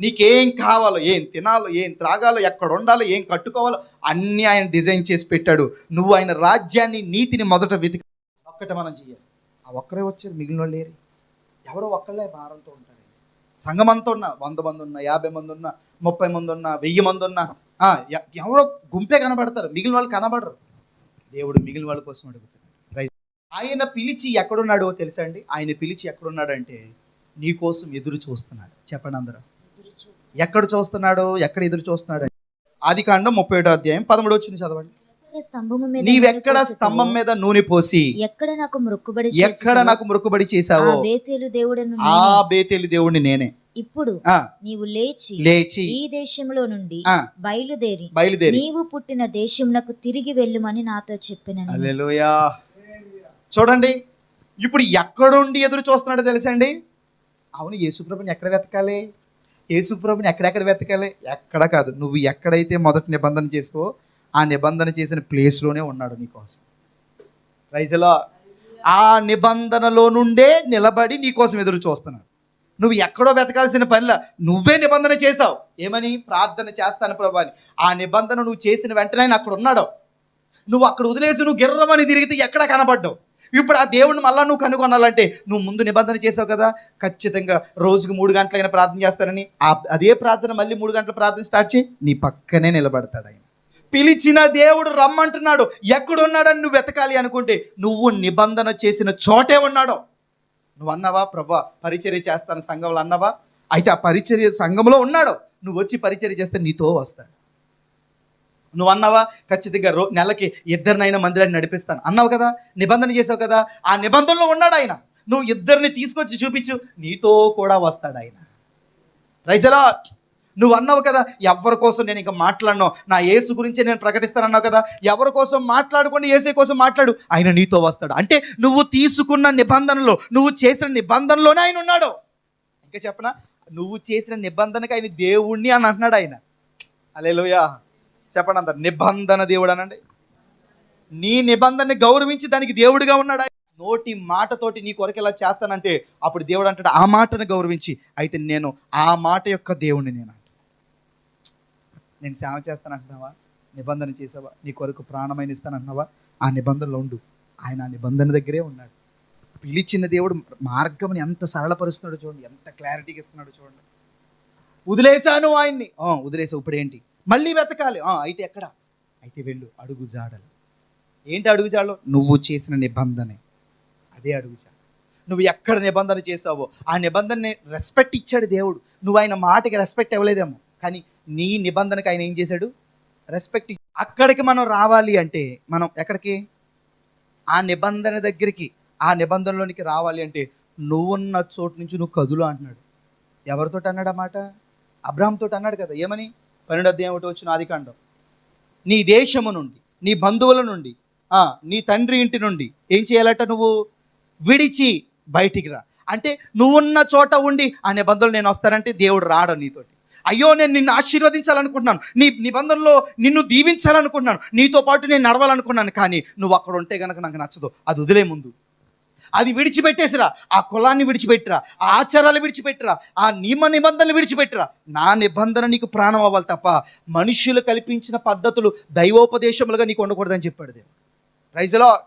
[SPEAKER 1] నీకేం కావాలో, ఏం తినాలో, ఏం త్రాగాలో, ఎక్కడ ఉండాలో, ఏం కట్టుకోవాలో అన్నీ ఆయన డిజైన్ చేసి పెట్టాడు. నువ్వు ఆయన రాజ్యాన్ని, నీతిని మొదట వెతికి ఒక్కటే మనం చేయాలి. ఆ ఒక్కరే వచ్చారు, మిగిలిన వాళ్ళు లేరు. ఎవరో ఒక్కళ్ళే భారంతో ఉంటారు. సంఘం అంతా ఉన్నా, 100 మంది ఉన్నా, 50 మంది ఉన్నా, 30 మంది ఉన్నా, 1000 మంది ఉన్నా, ఎవరో గుంపే కనబడతారు, మిగిలిన వాళ్ళు కనబడరు. దేవుడు మిగిలిన వాళ్ళ కోసం అడుగుతున్నాడు. ఆయన పిలిచి ఎక్కడున్నాడో తెలుసా అండి? ఆయన పిలిచి ఎక్కడున్నాడంటే నీ కోసం ఎదురు చూస్తున్నాడు. చెప్పండి అందరూ, ఎక్కడ చూస్తున్నాడు? ఎక్కడ ఎదురు చూస్తున్నాడు? ఆదికాండం 37వ అధ్యాయం 13వ వచనం చదవండి. నీవెక్కడ స్తంభం మీద నూనె పోసి
[SPEAKER 2] ఎక్కడ నాకు మొక్కుబడి
[SPEAKER 1] ఎక్కడ నాకు మొక్కుబడి చేశావో
[SPEAKER 2] బేతేలు దేవుడను
[SPEAKER 1] ఆ బేతేలు దేవుడిని నేనే.
[SPEAKER 2] ఇప్పుడు
[SPEAKER 1] ఆ
[SPEAKER 2] నీవు లేచి
[SPEAKER 1] ఈ
[SPEAKER 2] దేశంలో నుండి
[SPEAKER 1] ఆ
[SPEAKER 2] బయలుదేరి నీవు పుట్టిన దేశమునకు తిరిగి వెళ్ళుమని నాతో చెప్పినాను.
[SPEAKER 1] హల్లెలూయా. చూడండి, ఇప్పుడు ఎక్కడుండి ఎదురు చూస్తున్నాడో తెలుసండి. అవును, యేసుప్రభుని ఎక్కడ వెతకాలి, యేసుప్రభుని ఎక్కడెక్కడ వెతకాలి? ఎక్కడ కాదు, నువ్వు ఎక్కడైతే మొదటి నిబంధన చేసుకో ఆ నిబంధన చేసిన ప్లేస్లోనే ఉన్నాడు నీకోసం. Praise the Lord. ఆ నిబంధనలో నుండే నిలబడి నీకోసం ఎదురు చూస్తున్నాడు. నువ్వు ఎక్కడో వెతకాల్సిన పనిలా, నువ్వే నిబంధన చేసావు. ఏమని? ప్రార్థన చేస్తాను ప్రభు అని. ఆ నిబంధన నువ్వు చేసిన వెంటనే ఆయన అక్కడ ఉన్నాడు. నువ్వు అక్కడ వదిలేసి నువ్వు గిర్రమని తిరిగితే ఎక్కడ కనబడ్డావు. ఇప్పుడు ఆ దేవుడిని మళ్ళీ నువ్వు కనుగొనాలంటే నువ్వు ముందు నిబంధన చేసావు కదా, ఖచ్చితంగా రోజుకు 3 గంటలైనా ప్రార్థన చేస్తానని అదే ప్రార్థన మళ్ళీ 3 గంటల ప్రార్థన స్టార్ట్ చేయి, నీ పక్కనే నిలబడతాడు ఆయన. పిలిచిన దేవుడు రమ్మంటున్నాడు. ఎక్కడున్నాడని నువ్వు వెతకాలి అనుకుంటే నువ్వు నిబంధన చేసిన చోటే ఉన్నాడు. నువ్వు అన్నావా, ప్రభా పరిచర్య చేస్తాను సంఘంలో అన్నావా? అయితే ఆ పరిచర్య సంఘంలో ఉన్నాడు. నువ్వు వచ్చి పరిచర్య చేస్తే నీతో వస్తాడు. నువ్వు అన్నావా, ఖచ్చితంగా నెలకి 2 మందిరాన్ని నడిపిస్తాను అన్నావు కదా, నిబంధన చేసావు కదా, ఆ నిబంధనలో ఉన్నాడు ఆయన. నువ్వు 2 తీసుకొచ్చి చూపించు, నీతో కూడా వస్తాడు ఆయన. Praise the Lord. నువ్వు అన్నావు కదా, ఎవరి కోసం నేను ఇంకా మాట్లాడను, నా యేసు గురించే నేను ప్రకటిస్తానన్నావు కదా, ఎవరి కోసం మాట్లాడుకొని యేసే కోసం మాట్లాడు, ఆయన నీతో వస్తాడు. అంటే నువ్వు తీసుకున్న నిబంధనలో, నువ్వు చేసిన నిబంధనలోనే ఆయన ఉన్నాడు. ఇంకా చెప్పనా, నువ్వు చేసిన నిబంధనకి ఆయన దేవుణ్ణి అని అంటున్నాడు ఆయన. హల్లెలూయా. చెప్పండి అందరు, నిబంధన దేవుడు అనండి. నీ నిబంధనని గౌరవించి దానికి దేవుడిగా ఉన్నాడు ఆయన. నోటి మాటతోటి నీ కొరకు ఇలా చేస్తానంటే అప్పుడు దేవుడు అంటాడు, ఆ మాటను గౌరవించి, అయితే నేను ఆ మాట యొక్క దేవుణ్ణి నేను సేవ చేస్తానంటున్నావా, నిబంధన చేసావా, నీ కొరకు ప్రాణమైన ఇస్తానంటున్నావా, ఆ నిబంధనలో ఉండు. ఆయన ఆ నిబంధన దగ్గరే ఉన్నాడు. పిలిచిన దేవుడు మార్గంని ఎంత సరళపరుస్తున్నాడు చూడండి, ఎంత క్లారిటీగా ఇస్తున్నాడు చూడండి. వదిలేశాను ఆయన్ని, వదిలేసావు, ఇప్పుడు ఏంటి, మళ్ళీ వెతకాలి. అయితే ఎక్కడ? అయితే వెళ్ళు, అడుగు జాడలు. ఏంటి అడుగు జాడలు? నువ్వు చేసిన నిబంధనే, అదే అడుగు జాడ. నువ్వు ఎక్కడ నిబంధన చేసావో ఆ నిబంధనని రెస్పెక్ట్ ఇచ్చాడు దేవుడు. నువ్వు ఆయన మాటకి రెస్పెక్ట్ ఇవ్వలేదేమో, కానీ నీ నిబంధనకి ఆయన ఏం చేశాడు? రెస్పెక్ట్. అక్కడికి మనం రావాలి అంటే మనం ఎక్కడికి? ఆ నిబంధన దగ్గరికి, ఆ నిబంధనలోనికి రావాలి అంటే నువ్వున్న చోటు నుంచి నువ్వు కదులు అంటున్నాడు. ఎవరితో అన్నాడు ఆ మాట? అబ్రాహాంతో అన్నాడు కదా. ఏమని? 12వ అధ్యాయం 1వ వచనం ఆదికాండం. నీ దేశము నుండి, నీ బంధువుల నుండి, నీ తండ్రి ఇంటి నుండి ఏం చేయాలట? నువ్వు విడిచి బయటికి రా. అంటే నువ్వున్న చోట ఉండి ఆ నిబంధనలు నేను వస్తానంటే దేవుడు రాడు నీతోటి. అయ్యో నేను నిన్ను ఆశీర్వదించాలనుకుంటున్నాను, నీ నిబంధనలో నిన్ను దీవించాలనుకుంటున్నాను, నీతో పాటు నేను నడవాలనుకున్నాను, కానీ నువ్వు అక్కడ ఉంటే కనుక నాకు నచ్చదు, అది వదిలే ముందు. అది విడిచిపెట్టేసిరా, ఆ కులాన్ని విడిచిపెట్టిరా, ఆ ఆచారాలు విడిచిపెట్టిరా, ఆ నిబంధనలు విడిచిపెట్టిరా. నా నిబంధన నీకు ప్రాణం అవ్వాలి తప్ప మనుష్యులు కల్పించిన పద్ధతులు దైవోపదేశములుగా నీకు ఉండకూడదని చెప్పాడు దేవుడు. Praise the Lord.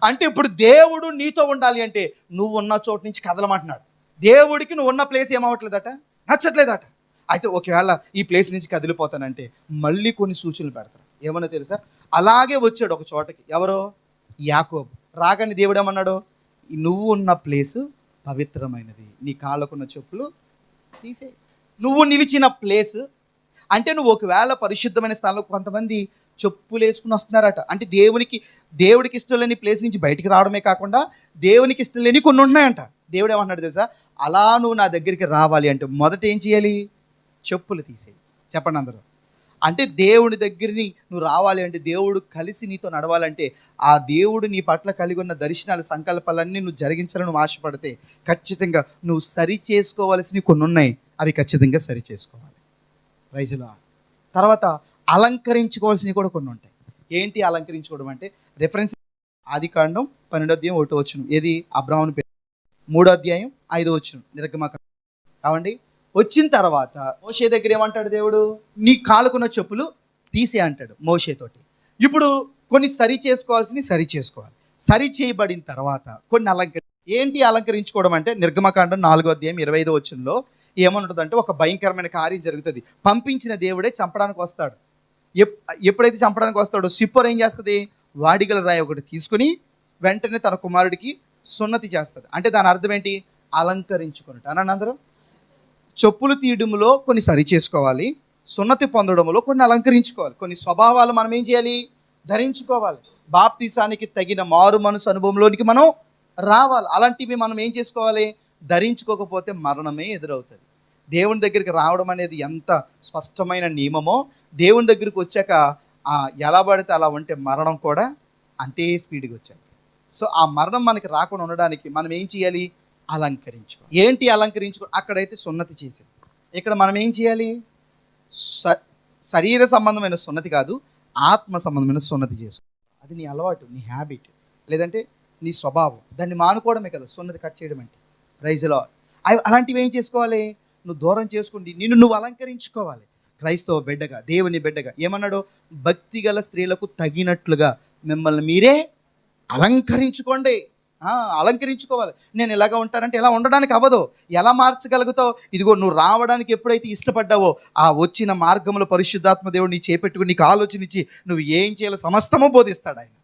[SPEAKER 1] అంటే ఇప్పుడు దేవుడు నీతో ఉండాలి అంటే నువ్వు ఉన్న చోటు నుంచి కదలమంటున్నాడు. దేవుడికి నువ్వు ఉన్న ప్లేస్ ఏమవట్లేదట, నచ్చట్లేదట. అయితే ఒకవేళ ఈ ప్లేస్ నుంచి కదిలిపోతానంటే మళ్ళీ కొన్ని సూచనలు పెడతారు. ఏమన్నా తెలుసా? అలాగే వచ్చాడు ఒక చోటకి. ఎవరో? యాకోబు. రాగానే దేవుడు ఏమన్నాడు? నువ్వు ఉన్న ప్లేసు పవిత్రమైనది, నీ కాళ్ళకున్న చెప్పులు తీసే. నువ్వు నిలిచిన ప్లేస్ అంటే నువ్వు ఒకవేళ పరిశుద్ధమైన స్థలంలో కొంతమంది చెప్పులు వేసుకుని వస్తున్నారట. అంటే దేవుడికి ఇష్టం లేని ప్లేస్ నుంచి బయటికి రావడమే కాకుండా దేవునికి ఇష్టం లేని కొన్ని ఉన్నాయంట. దేవుడు ఏమన్నాడు తెలుసా? అలా నువ్వు నా దగ్గరికి రావాలి అంటే మొదట ఏం చేయాలి? చెప్పులు తీసేయి. చెప్పండి అందరూ. అంటే దేవుడి దగ్గరికి నువ్వు రావాలి అంటే, దేవుడు కలిసి నీతో నడవాలంటే, ఆ దేవుడు నీ పట్ల కలిగి ఉన్న దర్శనాలు, సంకల్పాలన్నీ నువ్వు జరిగించాలని నువ్వు ఆశపడితే ఖచ్చితంగా నువ్వు సరి చేసుకోవాల్సినవి కొన్ని ఉన్నాయి, అవి ఖచ్చితంగా సరి చేసుకోవాలి. Praise the Lord. తర్వాత అలంకరించుకోవాల్సినవి కూడా కొన్ని ఉంటాయి. ఏంటి అలంకరించుకోవడం అంటే? రెఫరెన్స్ ఆదికాండం 12వ అధ్యాయం 1వ వచనం. ఏది? అబ్రాహామును 3వ అధ్యాయం 5వ వచనం నిర్గమకాండం. కావండి. వచ్చిన తర్వాత మోషే దగ్గర ఏమంటాడు దేవుడు? నీ కాలుకున్న చెప్పులు తీసే అంటాడు మోషేతోటి. ఇప్పుడు కొన్ని సరి చేసుకోవాల్సినవి సరి చేసుకోవాలి. సరి చేయబడిన తర్వాత కొన్ని ఏంటి అలంకరించుకోవడం అంటే? నిర్గమకాండం 4వ అధ్యాయం 25వ వచనంలో ఏమంటుందంటే, ఒక భయంకరమైన కార్యం జరుగుతుంది. పంపించిన దేవుడే చంపడానికి వస్తాడు. ఎప్పుడైతే చంపడానికి వస్తాడో సిప్పోరు ఏం చేస్తుంది? వాడిగల రాయి ఒకటి తీసుకుని వెంటనే తన కుమారుడికి సున్నతి చేస్తుంది. అంటే దాని అర్థం ఏంటి? అలంకరించుకున్నట్టు. అనండి అందరూ. చెప్పులు తీయడంలో కొన్ని సరి చేసుకోవాలి, సున్నతి పొందడంలో కొన్ని అలంకరించుకోవాలి. కొన్ని స్వభావాలు మనం ఏం చేయాలి? ధరించుకోవాలి. బాప్తిసానికి తగిన మారు మనసు అనుభవంలోనికి మనం రావాలి. అలాంటివి మనం ఏం చేసుకోవాలి? ధరించుకోకపోతే మరణమే ఎదురవుతుంది. దేవుని దగ్గరికి రావడం అనేది ఎంత స్పష్టమైన నియమమో, దేవుని దగ్గరికి వచ్చాక ఎలా పడితే అలా ఉంటే మరణం కూడా అంతే స్పీడ్గా వచ్చాయి. సో ఆ మరణం మనకి రాకుండా ఉండడానికి మనం ఏం చేయాలి? అలంకరించుకో. ఏంటి అలంకరించుకో? అక్కడైతే సున్నతి చేసేది, ఇక్కడ మనం ఏం చేయాలి? శరీర సంబంధమైన సున్నతి కాదు, ఆత్మ సంబంధమైన సున్నతి చేసుకో. అది నీ అలవాటు, నీ హ్యాబిట్, లేదంటే నీ స్వభావం. దాన్ని మానుకోవడమే కదా సున్నతి కట్ చేయడం అంటే. Praise Lord. అలాంటివి ఏం చేసుకోవాలి? నువ్వు దూరం చేసుకుండి నిన్ను నువ్వు అలంకరించుకోవాలి. క్రైస్తవ బిడ్డగా, దేవుని బిడ్డగా. ఏమన్నాడు? భక్తి గల స్త్రీలకు తగినట్లుగా మిమ్మల్ని మీరే అలంకరించుకోండి. అలంకరించుకోవాలి. నేను ఎలాగ ఉంటానంటే ఎలా ఉండడానికి అవ్వదు. ఎలా మార్చగలుగుతావు? ఇదిగో నువ్వు రావడానికి ఎప్పుడైతే ఇష్టపడ్డావో ఆ వచ్చిన మార్గంలో పరిశుద్ధాత్మ దేవుడు నీ చేపెట్టుకుని నీకు ఆలోచన ఇచ్చి నువ్వు ఏం చేయాలో సమస్తము బోధిస్తాడు ఆయన.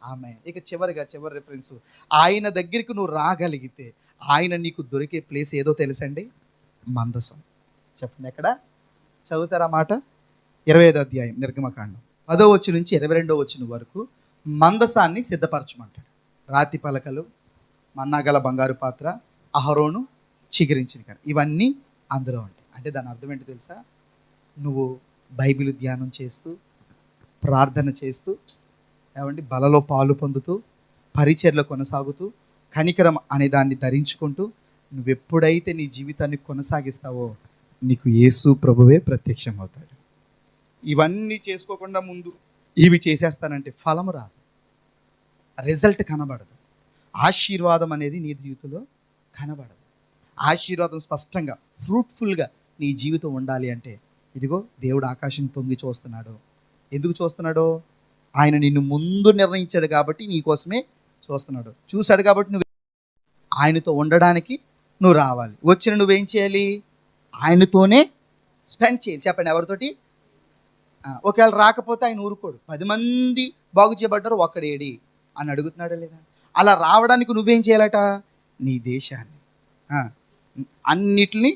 [SPEAKER 1] ఆమె. ఇక చివరి రిఫరెన్స్, ఆయన దగ్గరికి నువ్వు రాగలిగితే ఆయన నీకు దొరికే ప్లేస్ ఏదో తెలుసండి? మందసం. చెప్పండి ఎక్కడ? చదువుతారా మాట? 25వ అధ్యాయం నిర్గమకాండం 10వ వచనం నుంచి 22వ వచనం వరకు మందసాన్ని సిద్ధపరచమంటాడు. రాతి పలకలు, మన్నాగల బంగారు పాత్ర, అహరోను చిగురించిన కానీ ఇవన్నీ అందులో ఉంటాయి. అంటే దాని అర్థం ఏంటి తెలుసా? నువ్వు బైబిల్ ధ్యానం చేస్తూ, ప్రార్థన చేస్తూ, ఏమండి బలలో పాలు పొందుతూ, పరిచర్లో కొనసాగుతూ, కనికరం అనే దాన్ని ధరించుకుంటూ నువ్వెప్పుడైతే నీ జీవితాన్ని కొనసాగిస్తావో నీకు యేసు ప్రభువే ప్రత్యక్షం అవుతాడు. ఇవన్నీ చేసుకోకుండా ముందు ఇవి చేసేస్తానంటే ఫలము రాదు, రిజల్ట్ కనబడదు, ఆశీర్వాదం అనేది నీ జీవితంలో కనబడదు. ఆశీర్వాదం స్పష్టంగా ఫ్రూట్ఫుల్గా నీ జీవితం ఉండాలి అంటే ఇదిగో దేవుడు ఆకాశం తొంగి చూస్తున్నాడు. ఎందుకు చూస్తున్నాడు? ఆయన నిన్ను ముందు నిర్ణయించాడు కాబట్టి నీ కోసమే చూస్తున్నాడు. చూశాడు కాబట్టి నువ్వు ఆయనతో ఉండడానికి నువ్వు రావాలి. వచ్చిన నువ్వేం చేయాలి? ఆయనతోనే స్పెండ్ చేయాలి. చెప్పండి ఎవరితోటి? ఒకవేళ రాకపోతే ఆయన ఊరుకోడు. 10 మంది బాగు చేయబడ్డారు, ఒక్కడేడి అని అడుగుతున్నాడా లేదా? అలా రావడానికి నువ్వేం చేయాలట? నీ దేశాన్ని, అన్నిటిని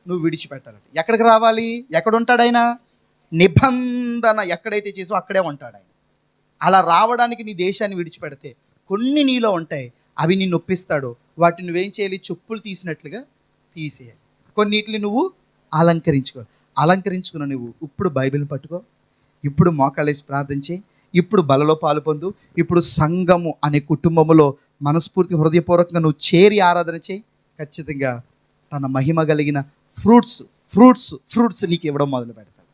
[SPEAKER 1] నువ్వు విడిచిపెట్టాలట. ఎక్కడికి రావాలి? ఎక్కడ ఉంటాడు ఆయన? నిబంధన ఎక్కడైతే చేసావో అక్కడే ఉంటాడు ఆయన. అలా రావడానికి నీ దేశాన్ని విడిచిపెడితే కొన్ని నీలో ఉంటాయి, అవి నిన్ను ఒప్పిస్తాడు. వాటిని నువ్వేం చేయాలి? చెప్పులు తీసినట్లుగా తీసేయాలి. కొన్నిటిని నువ్వు అలంకరించుకో. అలంకరించుకున్న నువ్వు ఇప్పుడు బైబిల్ పట్టుకో, ఇప్పుడు మోకాళ్ళేసి ప్రార్థన చేయి, ఇప్పుడు బలలో పాలు పొందు, ఇప్పుడు సంఘము అనే కుటుంబంలో మనస్ఫూర్తి హృదయపూర్వకంగా నువ్వు చేరి ఆరాధన చేయి. ఖచ్చితంగా తన మహిమ కలిగిన ఫ్రూట్స్ నీకు ఇవ్వడం మొదలు పెడతాడు.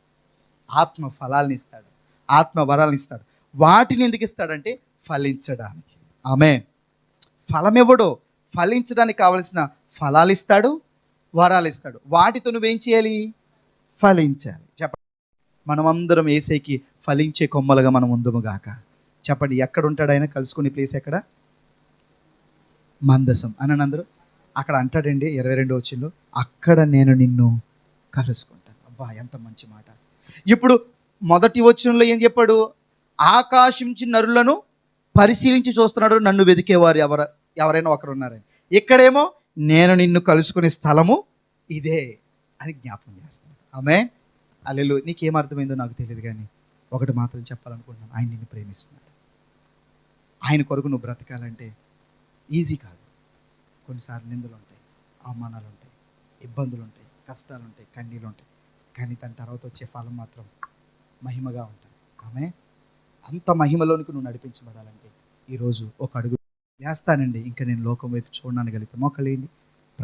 [SPEAKER 1] ఆత్మ ఫలాలను ఇస్తాడు, ఆత్మ వరాలను ఇస్తాడు. వాటిని ఎందుకు ఇస్తాడంటే ఫలించడానికి. ఆమేన్. ఫలం ఇవ్వడు, ఫలించడానికి కావలసిన ఫలాలు ఇస్తాడు, వరాలు ఇస్తాడు. వాటితో నువ్వేం చేయాలి? ఫలించాలి. చెప్పండి. మనమందరం యేసయ్యకి ఫలించే కొమ్మలుగా మనం ఉందుము గాక. చెప్పండి. ఎక్కడ ఉంటాడు ఆయన? కలుసుకునే ప్లేస్ ఎక్కడ? మందసం అని అందరూ అక్కడ అంటాడండి. 22వ వచనంలో అక్కడ నేను నిన్ను కలుసుకుంటాను. అబ్బా ఎంత మంచి మాట. ఇప్పుడు మొదటి వచనంలో ఏం చెప్పాడు? ఆకాశించి నరులను పరిశీలించి చూస్తున్నాడు, నన్ను వెతికేవారు ఎవరైనా ఒకరు ఉన్నారని. ఇక్కడేమో నేను నిన్ను కలుసుకునే స్థలము ఇదే అని జ్ఞాపకం చేస్తాను. ఆమేన్. హల్లెలూయా. నీకేం అర్థమైందో నాకు తెలియదు, కానీ ఒకటి మాత్రం చెప్పాలనుకుంటున్నాను. ఆయన నిన్ను ప్రేమిస్తున్నాడు. ఆయన కొరకు నువ్వు బ్రతకాలంటే ఈజీ కాదు. కొన్నిసార్లు నిందలు ఉంటాయి, అవమానాలు ఉంటాయి, ఇబ్బందులు ఉంటాయి, కష్టాలు ఉంటాయి, కన్నీళ్ళు ఉంటాయి. కానీ దాని తర్వాత వచ్చే ఫలం మాత్రం మహిమగా ఉంటుంది. ఆమేన్. అంత మహిమలోనికి నువ్వు నడిపించబడాలంటే ఈరోజు ఒక అడుగు వేస్తానండి. ఇంకా నేను లోకం వైపు చూడనగలిగితే మోకలేండి.